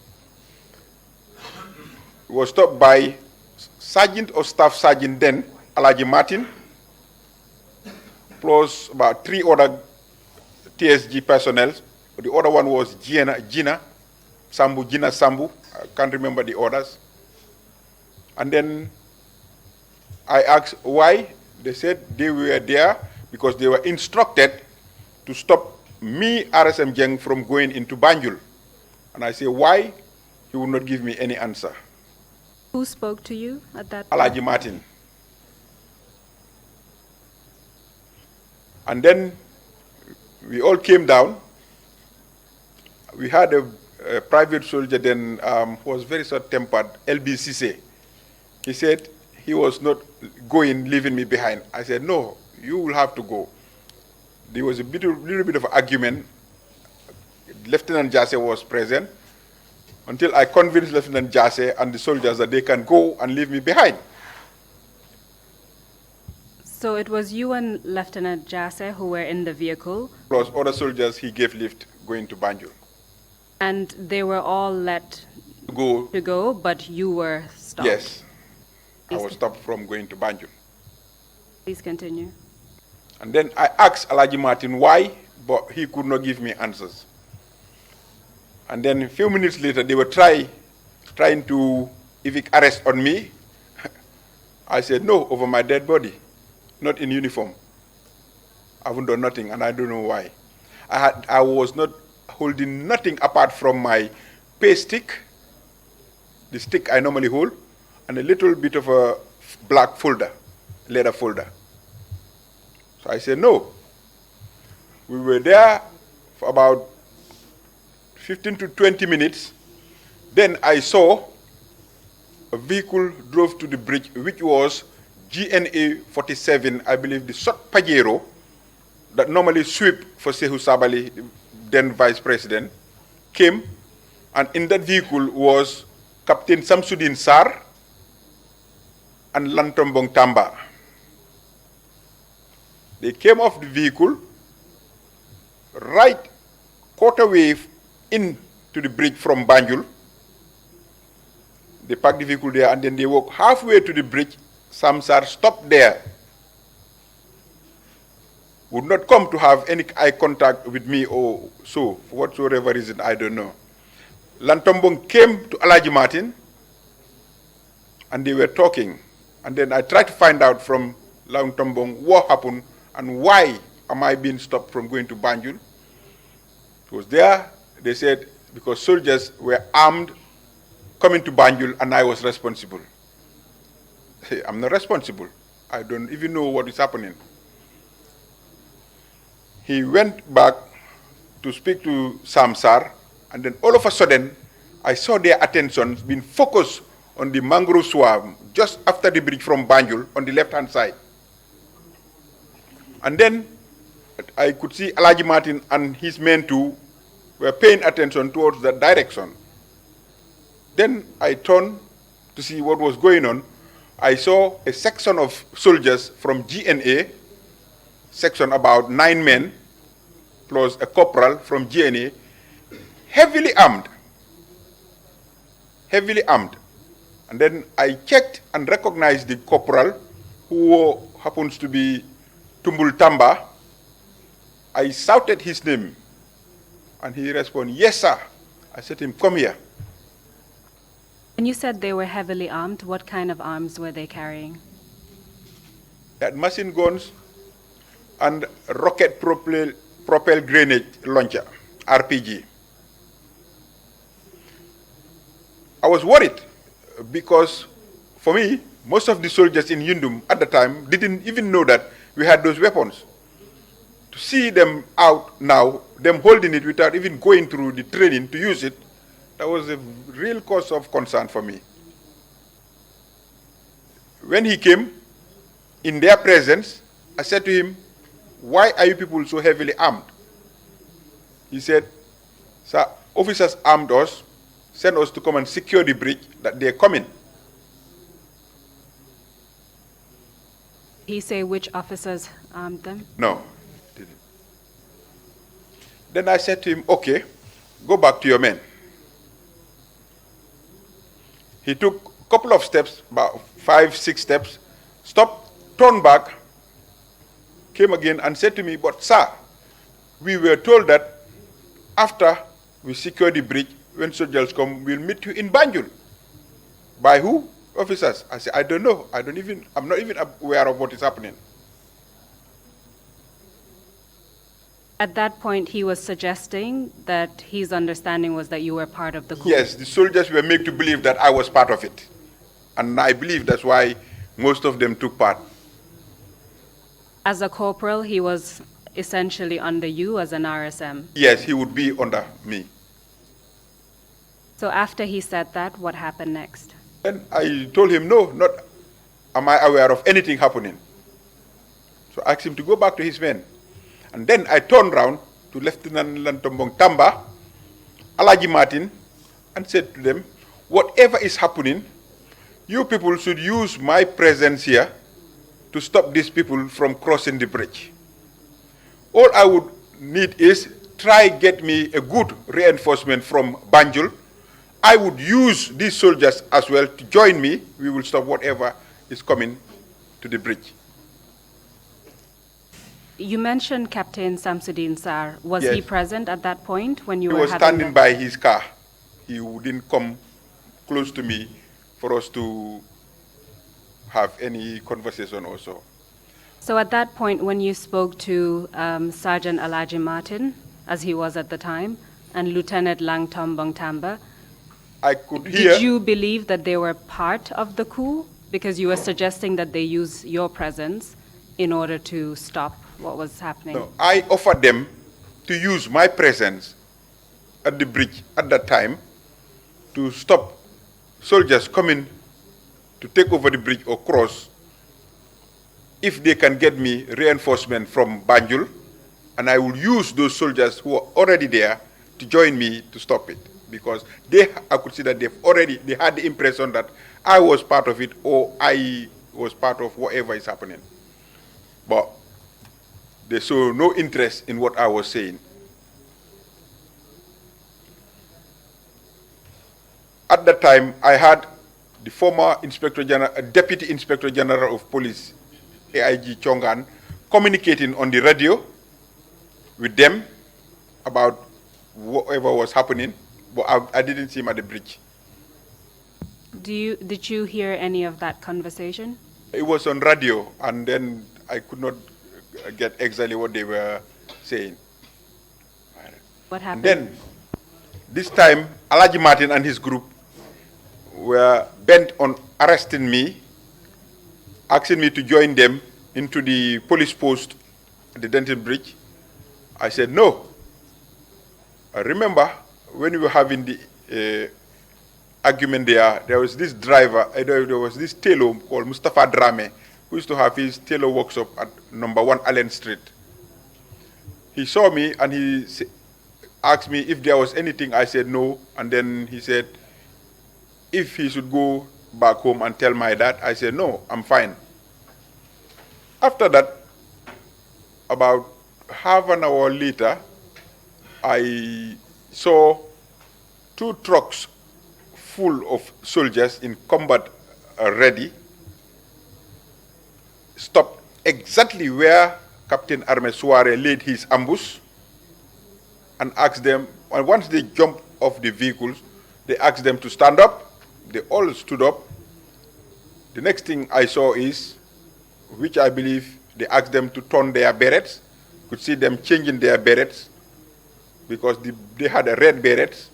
It was stopped by Sergeant or Staff Sergeant then, Alaji Martin, plus about 3 other TSG personnel. The other one was Gina Sambu. I can't remember the others. And then I asked why. They said they were there because they were instructed to stop me, RSM Jeng, from going into Banjul. And I say, why? He would not give me any answer. Who spoke to you at that point? Alaji Martin. And then we all came down. We had a private soldier then who was very short-tempered, LBCC. He said he was not going, leaving me behind. I said, no, you will have to go. There was a little bit of argument. Lieutenant Jase was present until I convinced Lieutenant Jase and the soldiers that they can go and leave me behind. So it was you and Lieutenant Jase who were in the vehicle, Plus other soldiers he gave lift going to Banjul. and they were all let Go, to go, but you were stopped. yes. I was stopped from going to Banjul. Please continue. And then I asked Alaji Martin why, but he could not give me answers. And then a few minutes later, they were trying to evict arrest on me. I said, no, over my dead body, not in uniform. I haven't done nothing, and I don't know why. I was not holding nothing apart from my pay stick, the stick I normally hold, and a little bit of a black folder, leather folder. So I said, no. We were there for about 15 to 20 minutes. Then I saw a vehicle drove to the bridge, which was GNA 47, I believe, the short Pajero that normally sweep for Sehu Sabali, then vice president, came, and in that vehicle was Captain Samsudin Sar and Lantombong Tamba. They came off the vehicle, right quarter wave into the bridge from Banjul. They parked the vehicle there, and then they walked halfway to the bridge. Samsar stopped there. Would not come to have any eye contact with me or so, for whatsoever reason, I don't know. Lantombong came to Alaji Martin, and they were talking. And then I tried to find out from Lantombong what happened and why am I being stopped from going to Banjul. It was there, they said, because soldiers were armed coming to Banjul and I was responsible. I'm not responsible. I don't even know what is happening. He went back to speak to Samsar, and then all of a sudden, I saw their attention being focused on the mangrove swamp just after the bridge from Banjul on the left-hand side. And then I could see Alaji Martin and his men too were paying attention towards that direction. Then I turned to see what was going on. I saw a section of soldiers from GNA, section about 9 men, plus a corporal from GNA, heavily armed. Heavily armed. And then I checked and recognized the corporal, who happens to be Tumbul Tamba. I shouted his name, and he responded, yes, sir. I said to him, come here. And you said they were heavily armed. What kind of arms were they carrying? They had machine guns and rocket propel grenade launcher, RPG. I was worried because, for me, most of the soldiers in Yundum at the time didn't even know that we had those weapons. to see them out now, them holding it without even going through the training to use it, that was a real cause of concern for me. When he came, in their presence, I said to him, why are you people so heavily armed? He said, sir, officers armed us, sent us to come and secure the bridge, that they're coming. He say which officers armed them? No, didn't. Then I said to him, okay, go back to your men. He took a couple of steps, about 5, 6 steps, stopped, turned back, came again and said to me, but sir, we were told that after we secure the bridge, when soldiers come, we'll meet you in Banjul. By who? Officers. I said, I don't know. I'm not even aware of what is happening. At that point, he was suggesting that his understanding was that you were part of the coup. Yes, the soldiers were made to believe that I was part of it. And I believe that's why most of them took part. As a corporal, he was essentially under you as an RSM. Yes, he would be under me. So after he said that, what happened next? And I told him, no, not am I aware of anything happening. So I asked him to go back to his men. And then I turned round to Lieutenant Lantombong Tamba, Alaji Martin, and said to them, whatever is happening, you people should use my presence here to stop these people from crossing the bridge. All I would need is try get me a good reinforcement from Banjul. I would use these soldiers as well to join me. We will stop whatever is coming to the bridge. You mentioned Captain Samsudin Sar. Was Yes. he present at that point when you He were was having standing by his car. He didn't come close to me for us to have any conversation or so. So at that point, when you spoke to Sergeant Alaji Martin, as he was at the time, and Lieutenant Lang Tombong Tamba, I could hear. did you believe that they were part of the coup? Because you were suggesting that they use your presence in order to stop what was happening. No, I offered them to use my presence at the bridge at that time to stop soldiers coming to take over the bridge or cross if they can get me reinforcement from Banjul, and I will use those soldiers who are already there to join me to stop it. Because I could see that they had the impression that I was part of it or I was part of whatever is happening. But they saw no interest in what I was saying. At that time, I had the former Deputy Inspector General of Police, AIG Chongan, communicating on the radio with them about whatever was happening, but I didn't see him at the bridge. Did you hear any of that conversation? It was on radio, and then I could not get exactly what they were saying. What And happened? then, this time, Alaji Martin and his group were bent on arresting me, asking me to join them into the police post at the Denton Bridge. I said no. I remember when we were having the argument there was this driver, there was this tailor called Mustafa Drame, who used to have his tailor workshop at #1 Allen Street. He saw me and he asked me if there was anything. I said no, and then he said if he should go back home and tell my dad. I said no, I'm fine. After that, about half an hour later, I saw 2 trucks full of soldiers in combat ready stopped exactly where Captain Arme Suare laid his ambush and asked them, and once they jumped off the vehicles, they asked them to stand up. They all stood up. The next thing I saw is, which I believe they asked them to turn their berets. Could see them changing their berets because they had a red berets,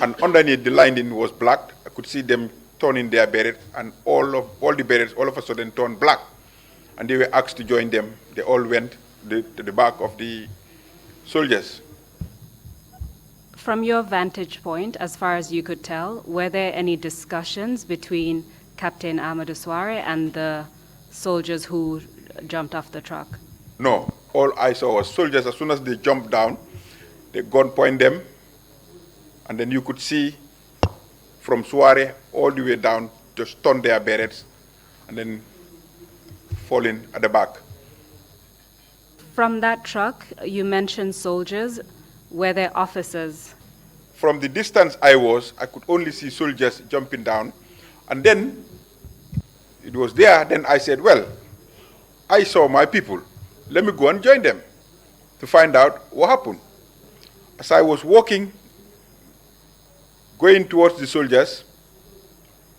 and underneath the lining was black. I could see them turning their berets, and all the berets all of a sudden turned black, and they were asked to join them. They all went the back of the soldiers. From your vantage point, as far as you could tell, were there any discussions between Captain Amadou Souare and the soldiers who jumped off the truck? No, all I saw was soldiers. As soon as they jumped down, they gun point them, and then you could see from Souare all the way down, just turn their berets, and then fall in at the back. From that truck, you mentioned soldiers. Were there officers? From the distance I could only see soldiers jumping down. And then it was there, then I said, well, I saw my people. Let me go and join them to find out what happened. As I was walking, going towards the soldiers,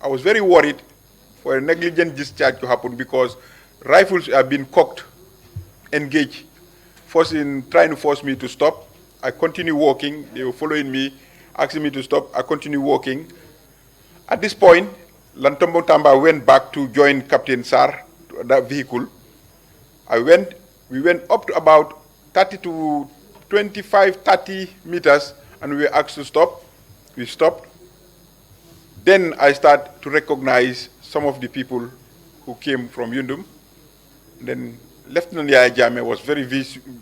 I was very worried for a negligent discharge to happen because rifles have been cocked, engaged, trying to force me to stop. I continued walking. They were following me, asking me to stop. I continued walking. At this point, Lantombo Tamba went back to join Captain Sar, that vehicle. We went up to about 30 to 25, 30 meters, and we were asked to stop. We stopped. Then I started to recognize some of the people who came from Yundum. Then Lieutenant Yaya Jammeh was very visual.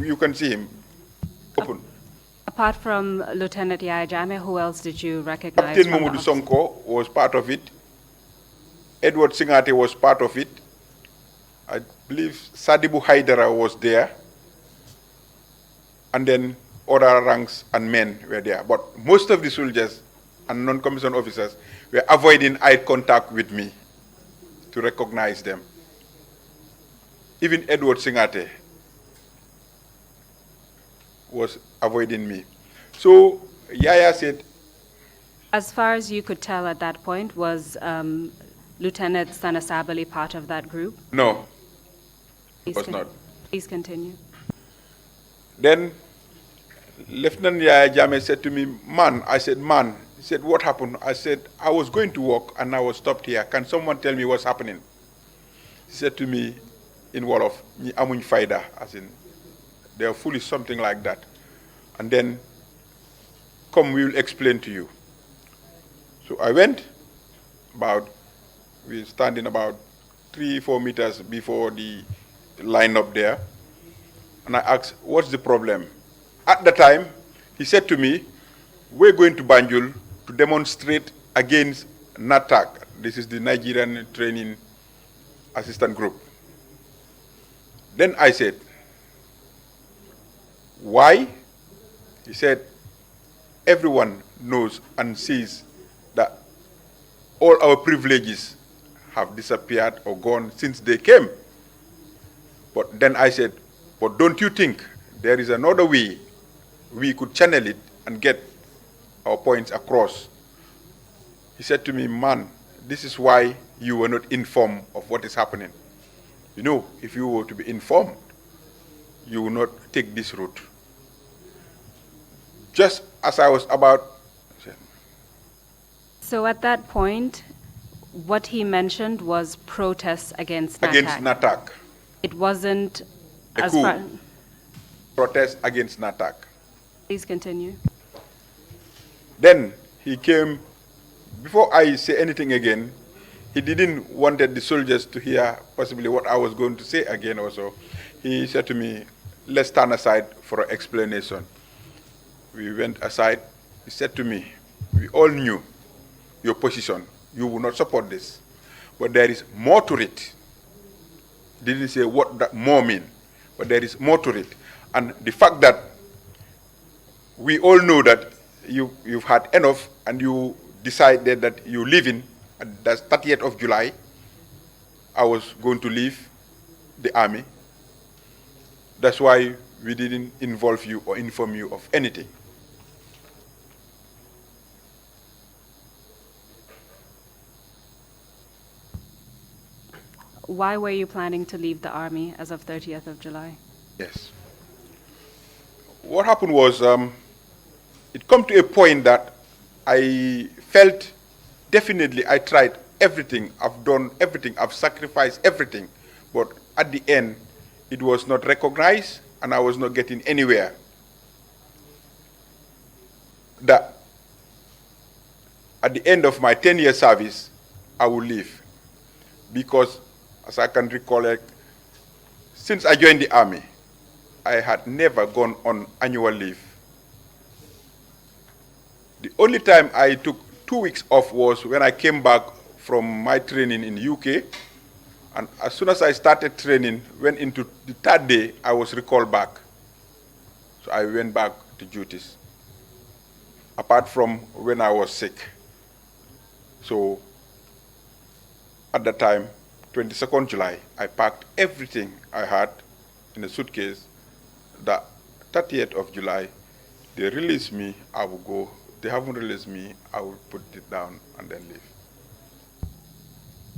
You can see him. Open. Apart from Lieutenant Yaya Jammeh, who else did you recognize? Captain Mamadou Sonko was part of it. Edward Singate was part of it. I believe Sadibu Haidara was there. And then other ranks and men were there. But most of the soldiers and non-commissioned officers were avoiding eye contact with me to recognize them. Even Edward Singate was avoiding me. So Yaya said... As far as you could tell at that point, was Lieutenant Sanasabali part of that group? No, it was not. Please continue. Then Lieutenant Yaya Jammeh said to me, man, I said, man. He said, what happened? I said, I was going to walk and I was stopped here. Can someone tell me what's happening? He said to me in Wolof, "Ni amuñ fayda," as in, they are foolish, something like that. And then, come, we will explain to you. So I went we were standing about 3-4 meters before the line up there. And I asked, what's the problem? At the time, he said to me, we're going to Banjul to demonstrate against NATAC. This is the Nigerian Training Assistant Group. Then I said, why? He said, everyone knows and sees that all our privileges have disappeared or gone since they came. But then I said, but don't you think there is another way we could channel it and get our points across? He said to me, man, this is why you were not informed of what is happening. You know, if you were to be informed, you will not take this route. Just as I was about... So at that point, what he mentioned was protests against NATAC. Against NATAC. It wasn't A as coup. far... Protest against NATAC. Please continue. Then he came, before I say anything again, he didn't wanted the soldiers to hear possibly what I was going to say again also. He said to me, let's stand aside for an explanation. We went aside. He said to me, we all knew your position. You will not support this. But there is more to it. Didn't say what that more mean, but there is more to it. And the fact that we all know that you've had enough and you decided that you're leaving at the 30th of July, I was going to leave the army. That's why we didn't involve you or inform you of anything. Why were you planning to leave the army as of 30th of July? Yes. What happened was, it come to a point that I felt definitely I tried everything, I've done everything, I've sacrificed everything, but at the end, it was not recognized and I was not getting anywhere. That at the end of my 10-year service, I will leave. Because, as I can recollect, since I joined the army, I had never gone on annual leave. The only time I took 2 weeks off was when I came back from my training in the UK. And as soon as I started training, went into the third day, I was recalled back. So I went back to duties, apart from when I was sick. So at that time, 22nd July, I packed everything I had in a suitcase. The 30th of July, they released me, I will go. They haven't released me, I will put it down and then leave.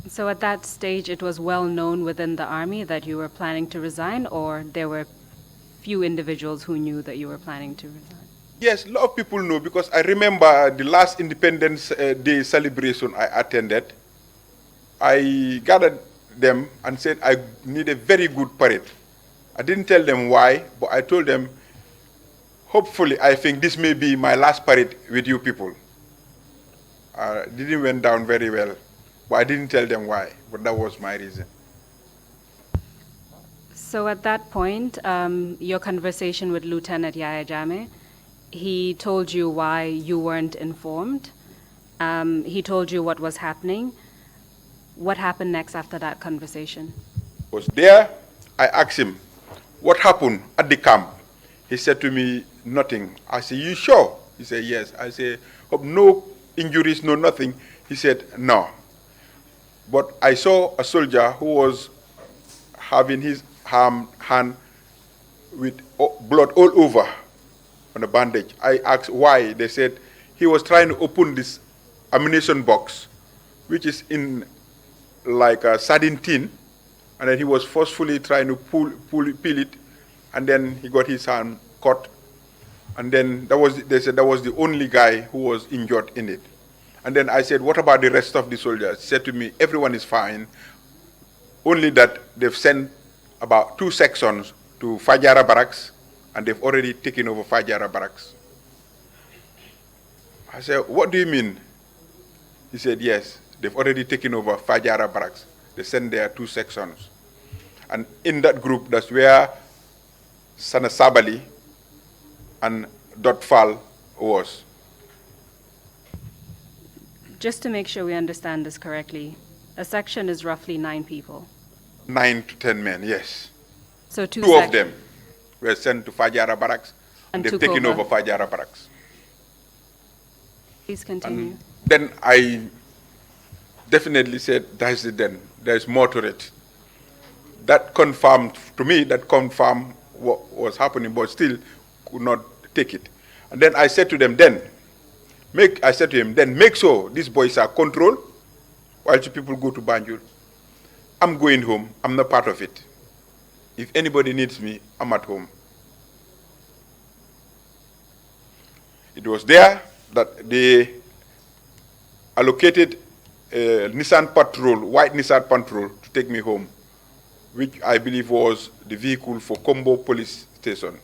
So at that stage, it was well known within the army that you were planning to resign, or there were few individuals who knew that you were planning to resign? Yes, a lot of people know, because I remember the last Independence Day celebration I attended. I gathered them and said I need a very good parade. I didn't tell them why, but I told them, hopefully, I think this may be my last parade with you people. Didn't went down very well, but I didn't tell them why, but that was my reason. So at that point, your conversation with Lieutenant Yahya Jammeh, he told you why you weren't informed. He told you what was happening. What happened next after that conversation? I was there. I asked him, what happened at the camp? He said to me, nothing. I said, you sure? He said, yes. I said, hope no injuries, no nothing. He said, no. But I saw a soldier who was having his hand with blood all over on a bandage. I asked why. They said he was trying to open this ammunition box, which is in like a sardine tin, and then he was forcefully trying to peel it, and then he got his hand cut. And then they said that was the only guy who was injured in it. And then I said, what about the rest of the soldiers? He said to me, everyone is fine, only that they've sent about 2 sections to Fajara barracks, and they've already taken over Fajara barracks. I said, what do you mean? He said, yes, they've already taken over Fajara barracks. They sent there 2 sections. And in that group, that's where Sana Sabali and Dotfal was. Just to make sure we understand this correctly, a section is roughly 9 people. 9 to 10 men, yes. So 2 of them were sent to Fajara barracks, and they've took taken over. over Fajara barracks. Please continue. And then I definitely said, that's it then. There's more to it. That confirmed, to me, that confirmed what was happening, but still could not take it. And then I said to them, make sure these boys are controlled while the people go to Banjul. I'm going home. I'm not part of it. If anybody needs me, I'm at home. It was there that they allocated a Nissan Patrol, white Nissan Patrol, to take me home, which I believe was the vehicle for Combo Police Station.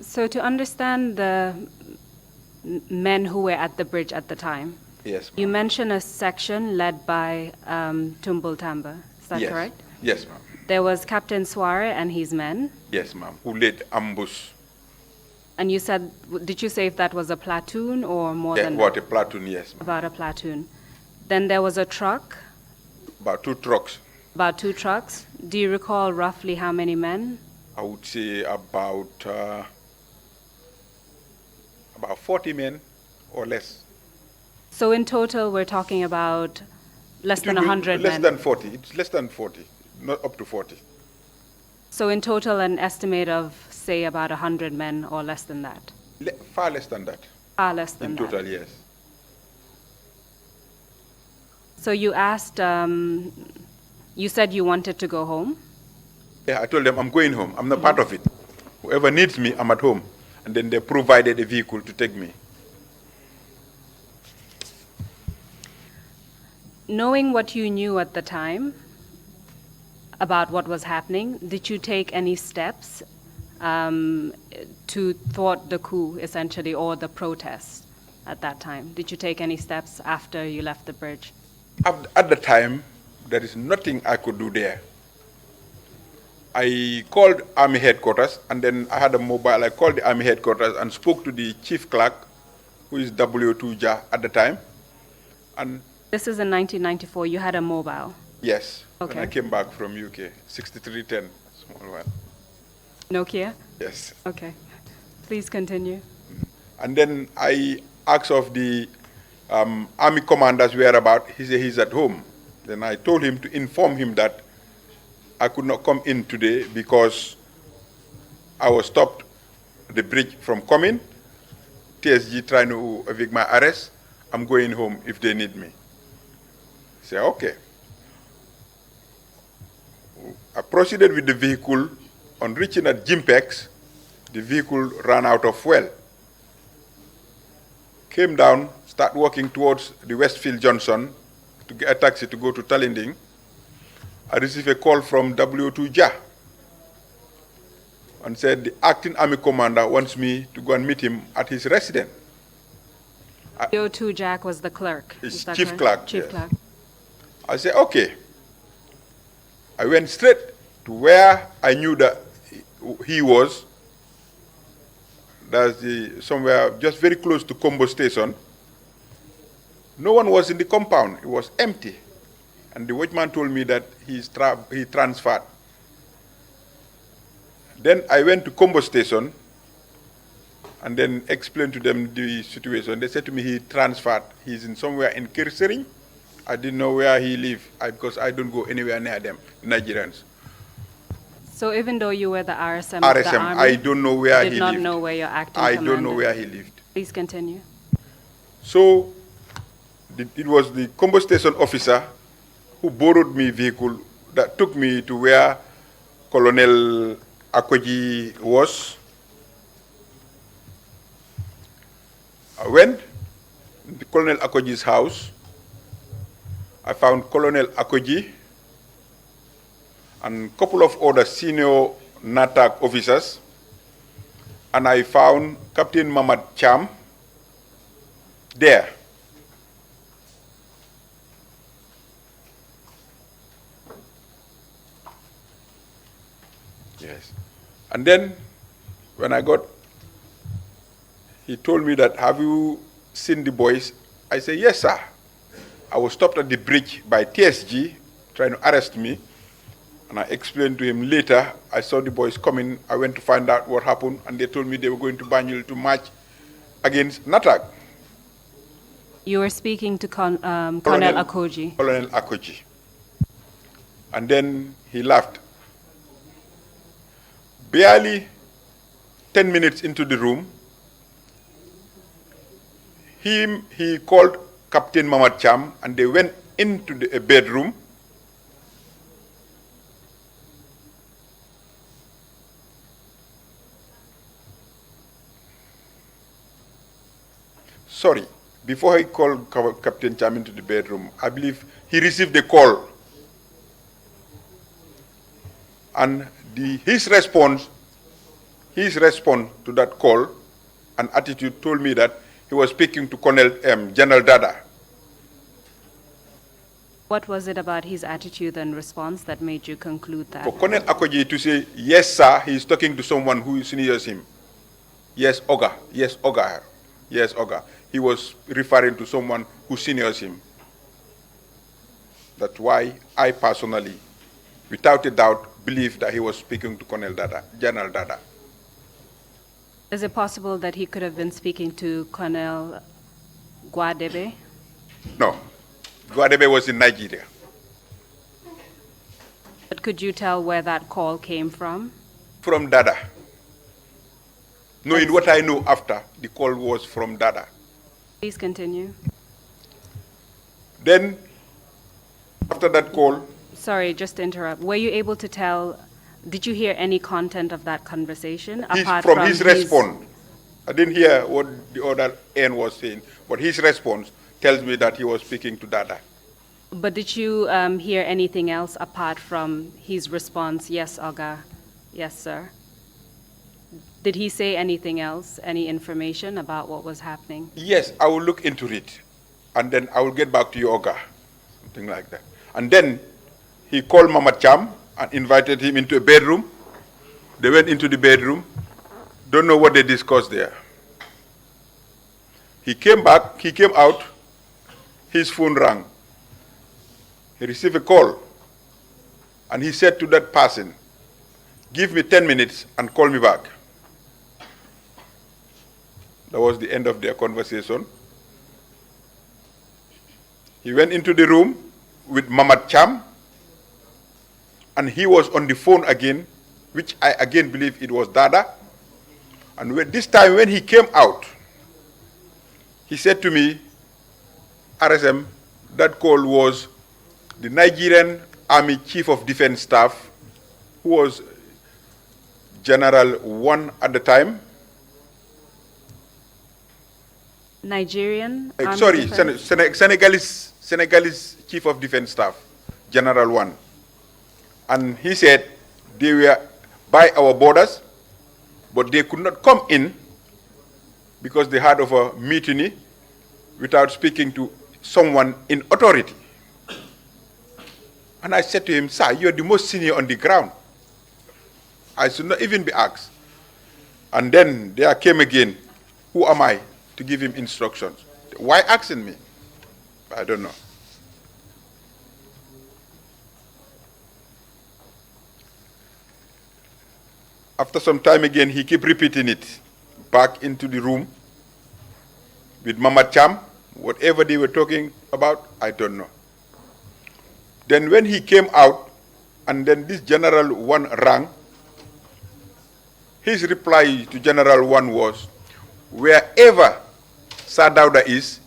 So to understand the men who were at the bridge at the time, Yes, you mentioned a section led by Tumbul Tamba. Is that yes. correct? Yes, ma'am. There was Captain Sware and his men. Yes, ma'am, who led ambush. And you said, did you say if that was a platoon or more than What, a platoon, yes, ma'am. about a platoon? Then there was a truck, About 2 trucks. about 2 trucks. Do you recall roughly how many men? I would say about 40 men or less. So in total, we're talking about less than 100 Less men. than 40. It's less than 40, not up to 40. So in total, an estimate of, say, about 100 men or less than that? Far less than that. Far less than In that. total, yes. So you asked, you said you wanted to go home? Yeah, I told them I'm going home. I'm not part of it. Whoever needs me, I'm at home. And then they provided a vehicle to take me. Knowing what you knew at the time about what was happening, did you take any steps to thwart the coup, essentially, or the protest at that time? Did you take any steps after you left the bridge? At the time, there is nothing I could do there. I called Army headquarters, and then I had a mobile. I called the Army headquarters and spoke to the chief clerk, who is W2 JA at the time. And This is in 1994. You had a mobile. yes, Okay. when I came back from UK, 6310, small one. Nokia? Yes. Okay. Please continue. And then I asked of the army commander's whereabouts. He said he's at home. Then I told him to inform him that I could not come in today because I was stopped the bridge from coming. TSG trying to evict my arrest. I'm going home if they need me. He said, okay. I proceeded with the vehicle. On reaching at Jimpex, the vehicle ran out of fuel. Came down, start walking towards the Westfield Johnson to get a taxi to go to Talinding. I received a call from W2 JA and said the acting army commander wants me to go and meet him at his residence. W2 Jack was the clerk. It's is that chief correct? clerk, Chief yes. clerk. I said, okay. I went straight to where I knew that he was. That's somewhere just very close to Combo Station. No one was in the compound. It was empty. And the watchman told me that he transferred. Then I went to Combo Station and then explained to them the situation. They said to me he transferred. He's in somewhere in Kirsering. I didn't know where he lived because I don't go anywhere near them, Nigerians. So even though you were the RSM of the RSM, army, I don't know where you he did not lived. know where your acting I commander. don't know where he lived. Please continue. So it was the Combo Station officer who borrowed me vehicle that took me to where Colonel Akoji was. I went to Colonel Akoji's house. I found Colonel Akoji and a couple of other senior NATAC officers. And I found Captain Mamad Cham there. Yes. And then when I got, he told me that, have you seen the boys? I said, yes, sir. I was stopped at the bridge by TSG trying to arrest me. And I explained to him later, I saw the boys coming. I went to find out what happened, and they told me they were going to Banjul to march against NATAC. You were speaking to Colonel Akoji. Colonel Akoji. And then he left. Barely 10 minutes into the room, he called Captain Mamad Cham, and they went into the bedroom. Sorry, before he called Captain Cham into the bedroom, I believe he received a call. And his response to that call and attitude told me that he was speaking to General Dada. What was it about his attitude and response that made you conclude that? For Colonel Akoji to say, yes, sir, he is talking to someone who seniors him. Yes, Oga. Yes, Oga. Yes, Oga. He was referring to someone who seniors him. That's why I personally, without a doubt, believe that he was speaking to Colonel Dada, General Dada. Is it possible that he could have been speaking to Colonel Guadebe? No. Guadebe was in Nigeria. But could you tell where that call came from? From Dada. Knowing what I know after, the call was from Dada. Please continue. Then, after that call... Sorry, just to interrupt. Were you able to tell, did you hear any content of that conversation? From his response. I didn't hear what the other end was saying, but his response tells me that he was speaking to Dada. But did you hear anything else apart from his response, yes, Oga, yes, sir? Did he say anything else, any information about what was happening? Yes, I will look into it, and then I will get back to you, Oga, something like that. And then he called Mama Cham and invited him into a bedroom. They went into the bedroom. Don't know what they discussed there. He came back, he came out, his phone rang. He received a call, and he said to that person, give me 10 minutes and call me back. That was the end of their conversation. He went into the room with Mama Cham, and he was on the phone again, which I again believe it was Dada. And this time when he came out, he said to me, RSM, that call was the Nigerian Army Chief of Defense Staff, who was General 1 at the time. Nigerian? Sorry, Senegalese Chief of Defense Staff, General 1. And he said they were by our borders, but they could not come in because they had of a mutiny without speaking to someone in authority. And I said to him, sir, you're the most senior on the ground. I should not even be asked. And then there came again, who am I to give him instructions? Why asking me? I don't know. After some time again, he kept repeating it back into the room with Mama Cham. Whatever they were talking about, I don't know. Then when he came out, and then this General 1 rang, his reply to General 1 was, wherever Sir Dawda is,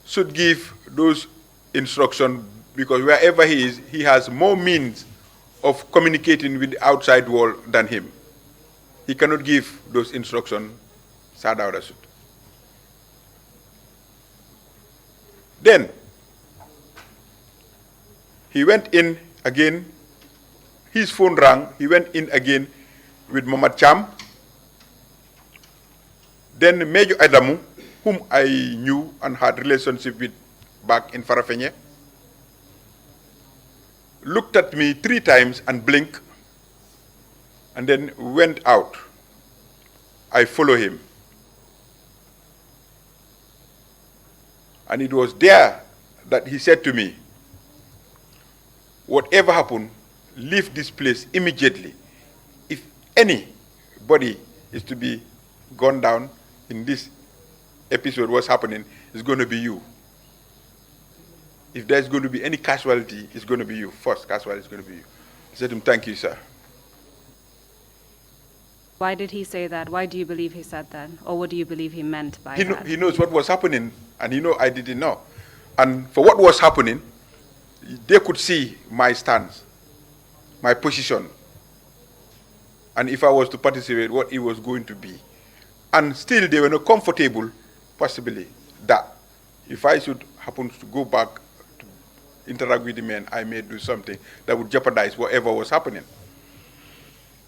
should give those instructions, because wherever he is, he has more means of communicating with the outside world than him. He cannot give those instructions, Sir Dawda should. Then, he went in again, his phone rang, he went in again with Mama Cham. Then Major Adamu, whom I knew and had relationship with back in Farafenye, looked at me 3 times and blinked, and then went out. I follow him. And it was there that he said to me, whatever happened, leave this place immediately. If anybody is to be gone down in this episode, what's happening, is going to be you. If there's going to be any casualty, it's going to be you. First casualty is going to be you. I said to him, thank you, sir. Why did he say that? Why do you believe he said that? Or what do you believe he meant by that? He knows what was happening, and I didn't know. And for what was happening, they could see my stance, my position, and if I was to participate, what it was going to be. And still they were not comfortable, possibly, that if I should happen to go back to interact with the men, I may do something that would jeopardize whatever was happening.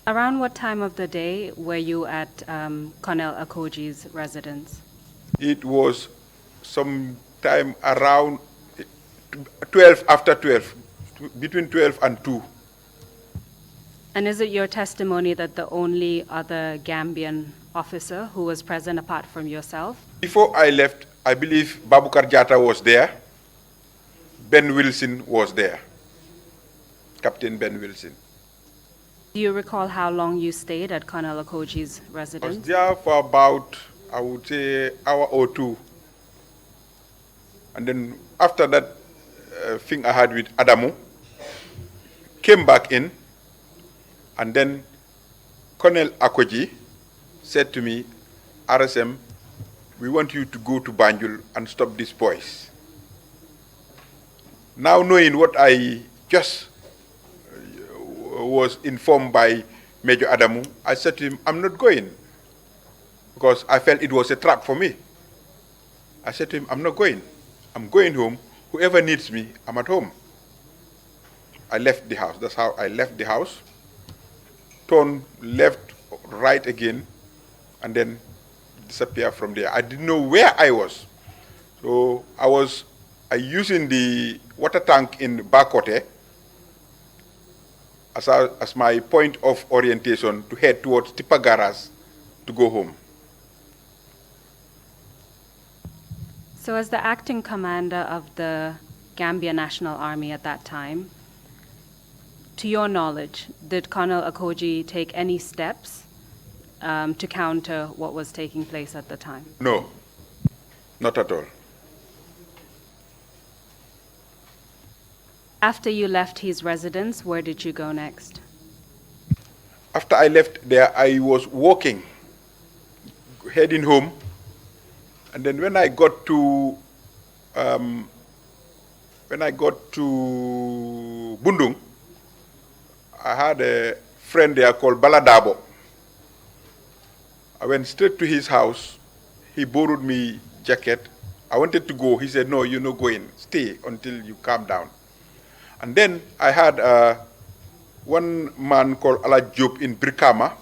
Around what time of the day were you at Colonel Akoji's residence? It was sometime around 12, after 12, between 12 and 2. And is it your testimony that the only other Gambian officer who was present apart from yourself? Before I left, I believe Babucarr was there. Ben Wilson was there. Captain Ben Wilson. Do you recall how long you stayed at Colonel Akoji's I was residence? there for about, I would say, hour or 2. And then after that thing I had with Adamu, came back in, and then Colonel Akoji said to me, RSM, we want you to go to Banjul and stop these boys. Now knowing what I just was informed by Major Adamu, I said to him, I'm not going, because I felt it was a trap for me. I said to him, I'm not going. I'm going home. Whoever needs me, I'm at home. I left the house. That's how I left the house. Turned left, right again, and then disappear from there. I didn't know where I was. So I was using the water tank in Bakote as my point of orientation to head towards Tipagaras to go home. So as the acting commander of the Gambia National Army at that time, to your knowledge, did Colonel Akoji take any steps to counter what was taking place at the time? No, not at all. After you left his residence, where did you go next? After I left there, I was walking, heading home, and then when I got to Bundung, I had a friend there called Baladabo. I went straight to his house. He borrowed me jacket. I wanted to go. He said, "No, you're not going. Stay until you calm down." And then I had one man called Alajub in Brikama,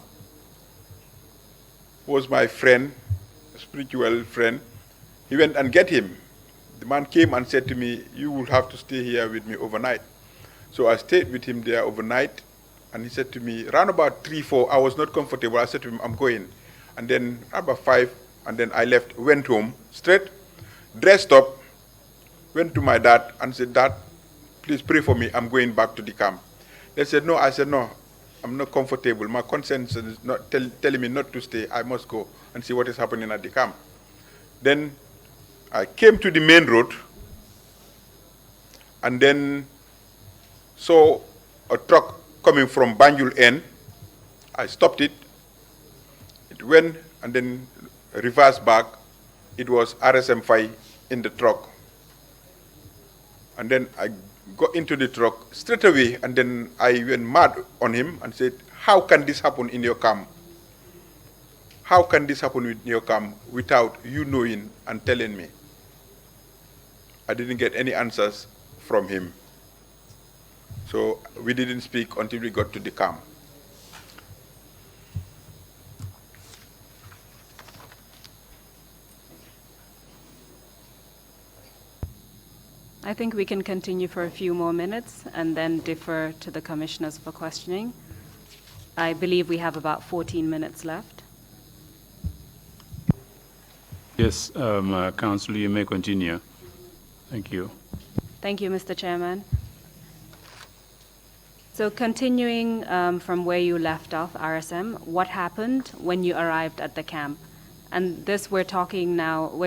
who was my friend, a spiritual friend. He went and get him. The man came and said to me, "You will have to stay here with me overnight." So I stayed with him there overnight, and he said to me, around about 3, 4, I was not comfortable. I said to him, "I'm going." And then about 5, and then I left, went home, straight, dressed up, went to my dad and said, "Dad, please pray for me. I'm going back to the camp." They said, "No." I said, "No, I'm not comfortable. My conscience is not telling me not to stay. I must go and see what is happening at the camp." Then I came to the main road and then saw a truck coming from Banjul end. I stopped it. It went and then reversed back. It was RSM 5 in the truck. And then I got into the truck straight away, and then I went mad on him and said, "How can this happen in your camp? How can this happen in your camp without you knowing and telling me?" I didn't get any answers from him. So we didn't speak until we got to the camp. I think we can continue for a few more minutes and then defer to the commissioners for questioning. I believe we have about 14 minutes left. Yes, Councillor, you may continue. Thank you. Thank you, Mr. Chairman. So continuing from where you left off, RSM, what happened when you arrived at the camp? And this we're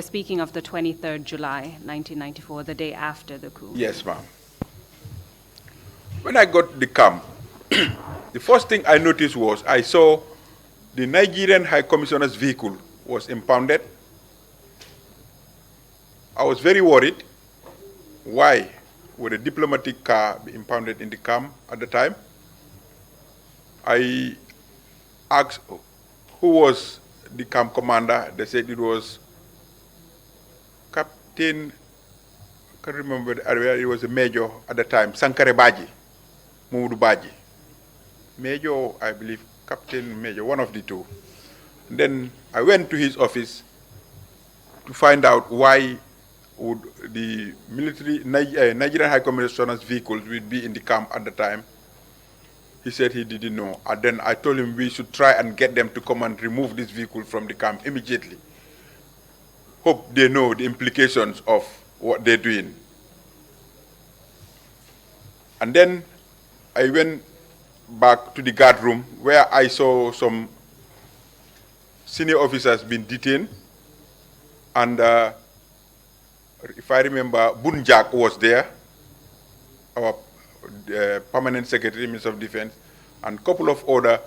speaking of the 23rd July, 1994, the day after the coup. Yes, ma'am. When I got to the camp, the first thing I noticed was I saw the Nigerian High Commissioner's vehicle was impounded. I was very worried. Why would a diplomatic car be impounded in the camp at the time? I asked who was the camp commander. They said it was Captain, I can't remember, it was a major at the time, Sankare Baji, Mumudu Baji. Major, I believe, Captain Major, one of the two. And then I went to his office to find out why would the military, Nigerian High Commissioner's vehicles would be in the camp at the time. He said he didn't know. And then I told him we should try and get them to come and remove this vehicle from the camp immediately. Hope they know the implications of what they're doing. And then I went back to the guard room where I saw some senior officers being detained. And if I remember, Bunjak was there, our permanent secretary, Minister of Defense, and a couple of other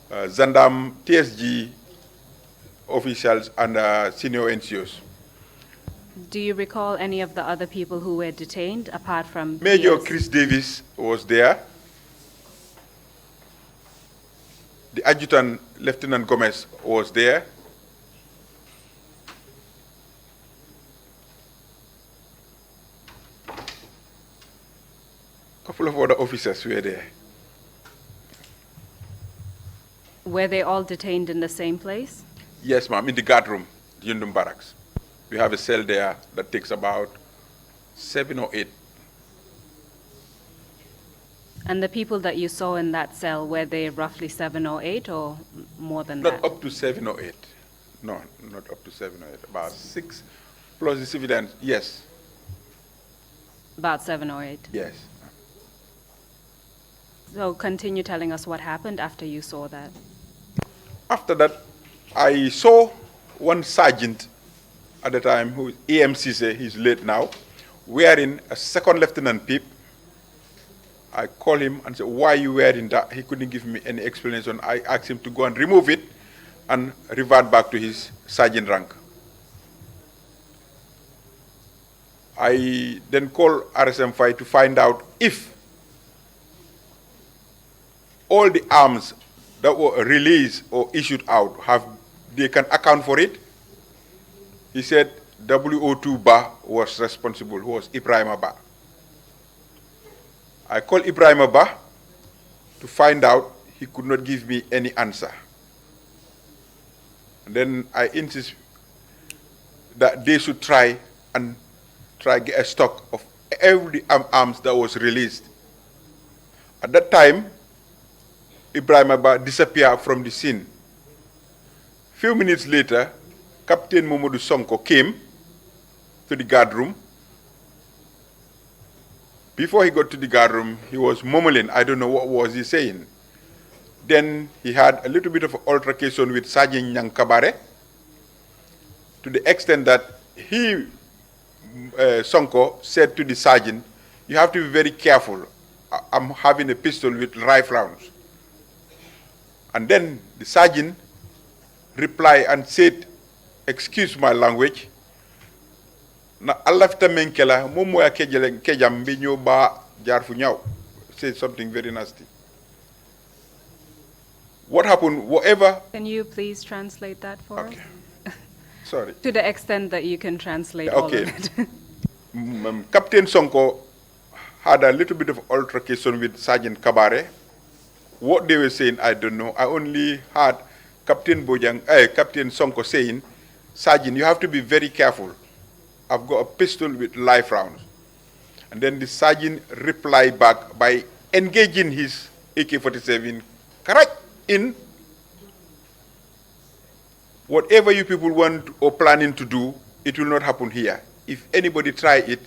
Zandam, TSG officials and senior NCOs. Do you recall any of the other people who were detained apart from Major PS? Chris Davis was there. The adjutant, Lieutenant Gomez, was there. couple of other officers were there. Were they all detained in the same place? Yes, ma'am, in the guard room, Yundum Barracks. We have a cell there that takes about 7 or 8. And the people that you saw in that cell, were they roughly 7 or 8 or more than Not that? up to 7 or 8. No, not up to 7 or 8. About 6 plus the civilians. Yes, About 7 or 8. yes. So continue telling us what happened after you saw that. After that, I saw one sergeant at the time, who AMC, he's late now, wearing a second lieutenant pip. I called him and said, why are you wearing that? He couldn't give me any explanation. I asked him to go and remove it and revert back to his sergeant rank. I then called RSM 5 to find out if all the arms that were released or issued out, they can account for it. He said WO2 Ba was responsible, who was Ibrahim Ba. I called Ibrahim Ba to find out. He could not give me any answer. And then I insist that they should try get a stock of every arms that was released. At that time, Ibrahim Ba disappeared from the scene. Few minutes later, Captain Momodu Sonko came to the guard room. Before he got to the guard room, he was mumbling. I don't know what was he saying. Then he had a little bit of an altercation with Sergeant Nyang Kabare, to the extent that he, Sonko, said to the sergeant, you have to be very careful. I'm having a pistol with rifle rounds. And then the sergeant replied and said, excuse my language, na alafta menkela momo ya kejam binyo ba jarfu nyaw. Said something very nasty. What happened, whatever. Can you please translate that for us? Okay. Sorry. To the extent that you can translate all of it. Captain Sonko had a little bit of altercation with Sergeant Kabare. What they were saying, I don't know. I only heard Captain Sonko saying, Sergeant, you have to be very careful. I've got a pistol with live rounds. And then the sergeant replied back by engaging his AK-47 correct in whatever you people want or planning to do, it will not happen here. If anybody try it,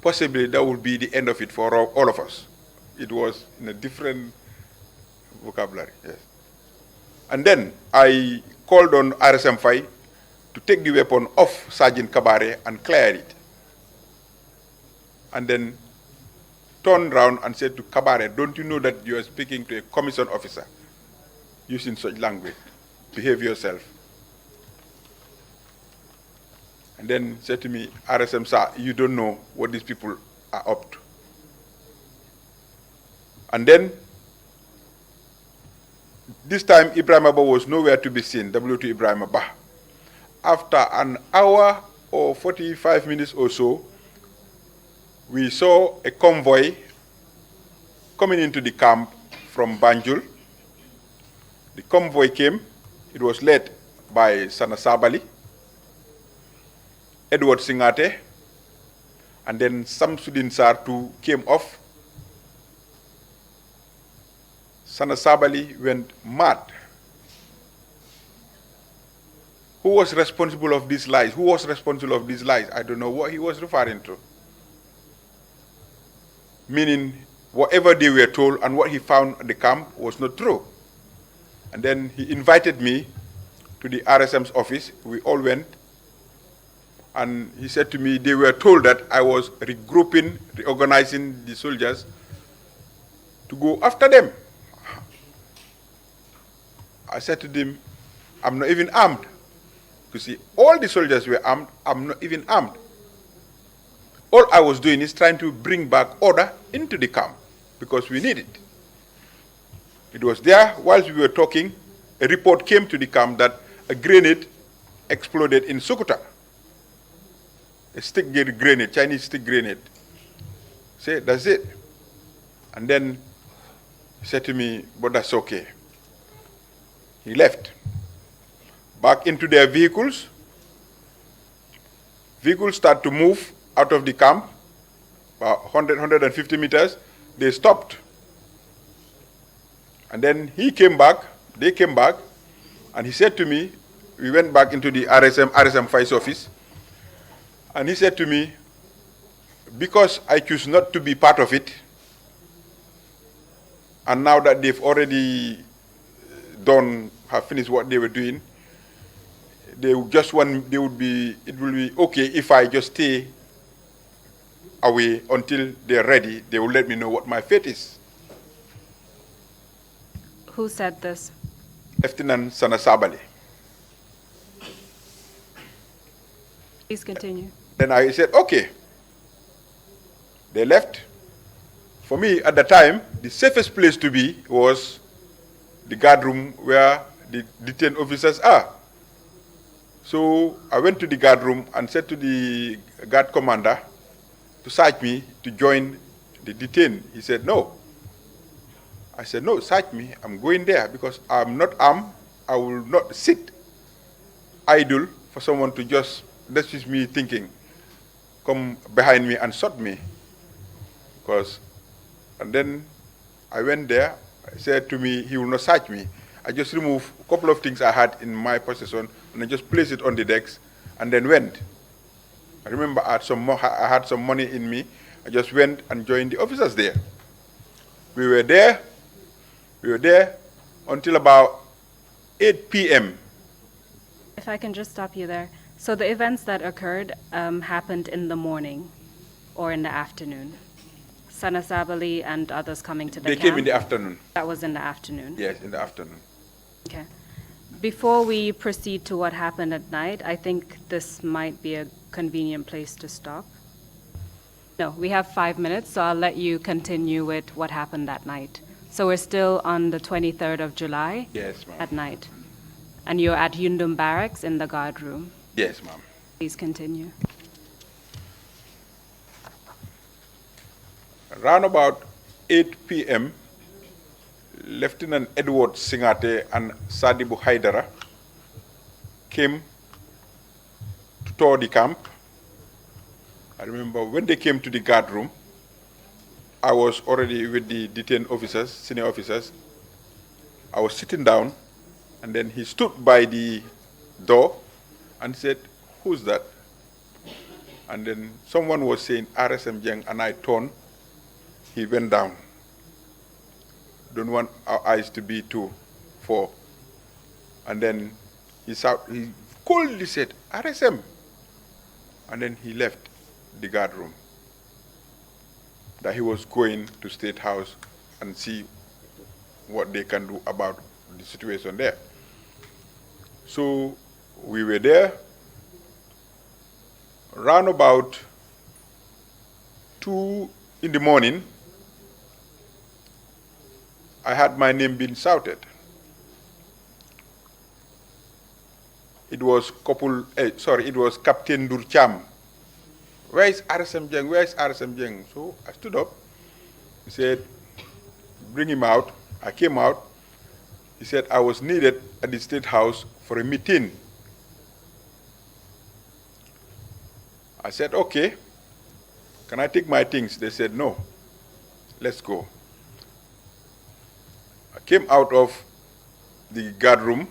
possibly that will be the end of it for all of us. It was in a different vocabulary, yes. And then I called on RSM 5 to take the weapon off Sergeant Kabare and clear it. And then turned around and said to Kabare, don't you know that you are speaking to a commissioned officer using such language? Behave yourself. And then said to me, RSM, sir, you don't know what these people are up to. And then, this time, Ibrahim Abba was nowhere to be seen, W2 Ibrahim Abba. After an hour or 45 minutes or so, we saw a convoy coming into the camp from Banjul. The convoy came. It was led by Sana Sabali, Edward Singate, and then Samsudin Sartu came off. Sana Sabali went mad. Who was responsible of these lies? Who was responsible of these lies? I don't know what he was referring to. Meaning, whatever they were told and what he found at the camp was not true. And then he invited me to the RSM's office. We all went. And he said to me, they were told that I was regrouping, reorganizing the soldiers to go after them. I said to them, I'm not even armed. You see, all the soldiers were armed, I'm not even armed. All I was doing is trying to bring back order into the camp because we need it. It was there, whilst we were talking, a report came to the camp that a grenade exploded in Sokoto. A stick grenade, Chinese stick grenade. Say, that's it. And then he said to me, but that's okay. He left. Back into their vehicles. Vehicles start to move out of the camp, about 100, 150 meters. They stopped. And then he came back, they came back, and he said to me, we went back into the RSM Vice office, and he said to me, because I choose not to be part of it, and now that they've already have finished what they were doing, it will be okay if I just stay away until they're ready. They will let me know what my fate is. Who said this? Lieutenant Sana Sabali. Please continue. Then I said, okay. They left. For me, at the time, the safest place to be was the guard room where the detained officers are. So I went to the guard room and said to the guard commander to search me to join the detained. He said, no. I said, no, search me. I'm going there because I'm not armed. I will not sit idle for someone to just, that's just me thinking, come behind me and shot me. And then I went there. He said to me, he will not search me. I just removed a couple of things I had in my possession and I just placed it on the decks and then went. I remember I had some money in me. I just went and joined the officers there. We were there until about 8 p.m. If I can just stop you there. So the events that occurred happened in the morning or in the afternoon? Sana Sabali and others coming to the camp? They came in the afternoon. That was in the afternoon? Yes, in the afternoon. Okay. Before we proceed to what happened at night, I think this might be a convenient place to stop. No, we have 5 minutes, so I'll let you continue with what happened that night. So we're still on the 23rd of July? Yes, ma'am. At night. And you're at Yundum Barracks in the guard room? Yes, ma'am. Please continue. Around about 8 p.m., Lieutenant Edward Singate and Sadibu Haidara came to tour the camp. I remember when they came to the guard room, I was already with the detained officers, senior officers. I was sitting down, and then he stood by the door and said, "Who's that?" And then someone was saying, "RSM Jeng," and I turned. He went down. Don't want our eyes to be too far. And then he coldly said, "RSM." And then he left the guard room. That he was going to State House and see what they can do about the situation there. So we were there. Round about 2 in the morning, I had my name being shouted. It was it was Captain Durcham. "Where is RSM Jeng? Where is RSM Jeng?" So I stood up. He said, "Bring him out." I came out. He said I was needed at the State House for a meeting. I said, "Okay. Can I take my things?" They said, "No. Let's go." I came out of the guard room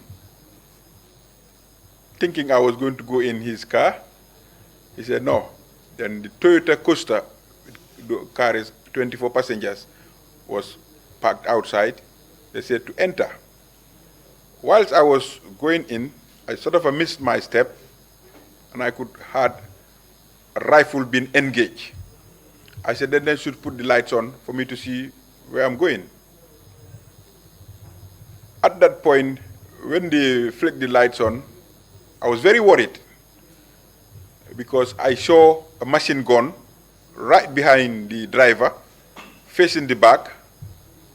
thinking I was going to go in his car. He said, "No." Then the Toyota Coaster, the car is 24 passengers, was parked outside. They said to enter. Whilst I was going in, I sort of missed my step, and I could had a rifle being engaged. I said, then they should put the lights on for me to see where I'm going. At that point, when they flicked the lights on, I was very worried because I saw a machine gun right behind the driver, facing the back,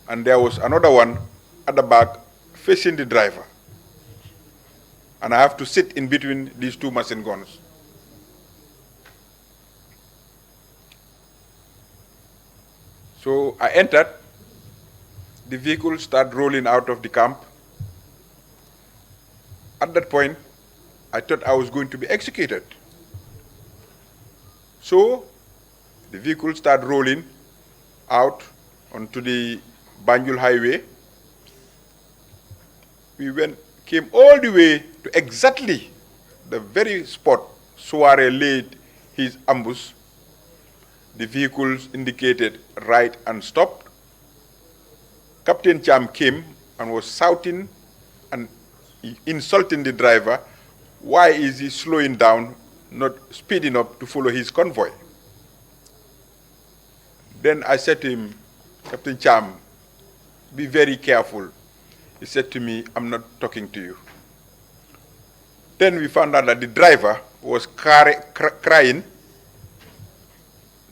and there was another one at the back, facing the driver. And I have to sit in between these two machine guns. So I entered, the vehicle started rolling out of the camp. At that point, I thought I was going to be executed. So the vehicle started rolling out onto the Banjul highway. We came all the way to exactly the very spot Suare laid his ambush. The vehicles indicated right and stopped. Captain Cham came and was shouting and insulting the driver. Why is he slowing down, not speeding up to follow his convoy? Then I said to him, Captain Cham, be very careful. He said to me, I'm not talking to you. Then we found out that the driver was crying,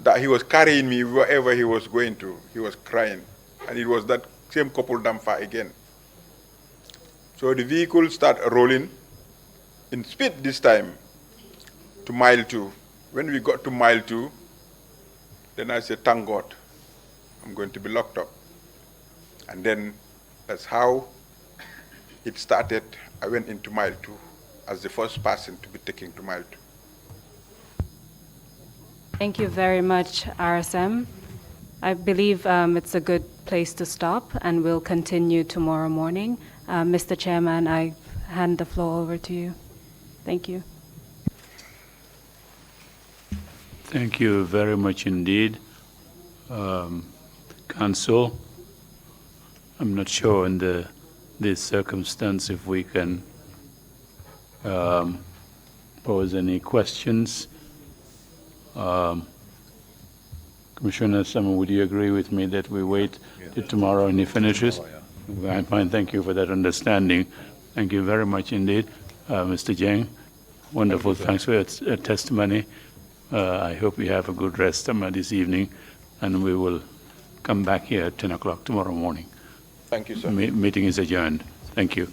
that he was carrying me wherever he was going to. He was crying. And it was that same couple damper again. So the vehicle started rolling in speed this time to mile 2. When we got to mile 2, then I said, thank God, I'm going to be locked up. And then that's how it started. I went into mile 2 as the first person to be taken to mile 2. Thank you very much, RSM. I believe it's a good place to stop, and we'll continue tomorrow morning. Mr. Chairman, I hand the floor over to you. Thank you. Thank you very much indeed. Council, I'm not sure in this circumstance if we can pose any questions. Commissioner Sama, would you agree with me that we wait till tomorrow and he finishes? I'm fine. Thank you for that understanding. Thank you very much indeed. Mr. Jeng, wonderful. Thanks for your testimony. I hope you have a good rest this evening, and we will come back here at 10 o'clock tomorrow morning. Thank you, sir. Meeting is adjourned. Thank you.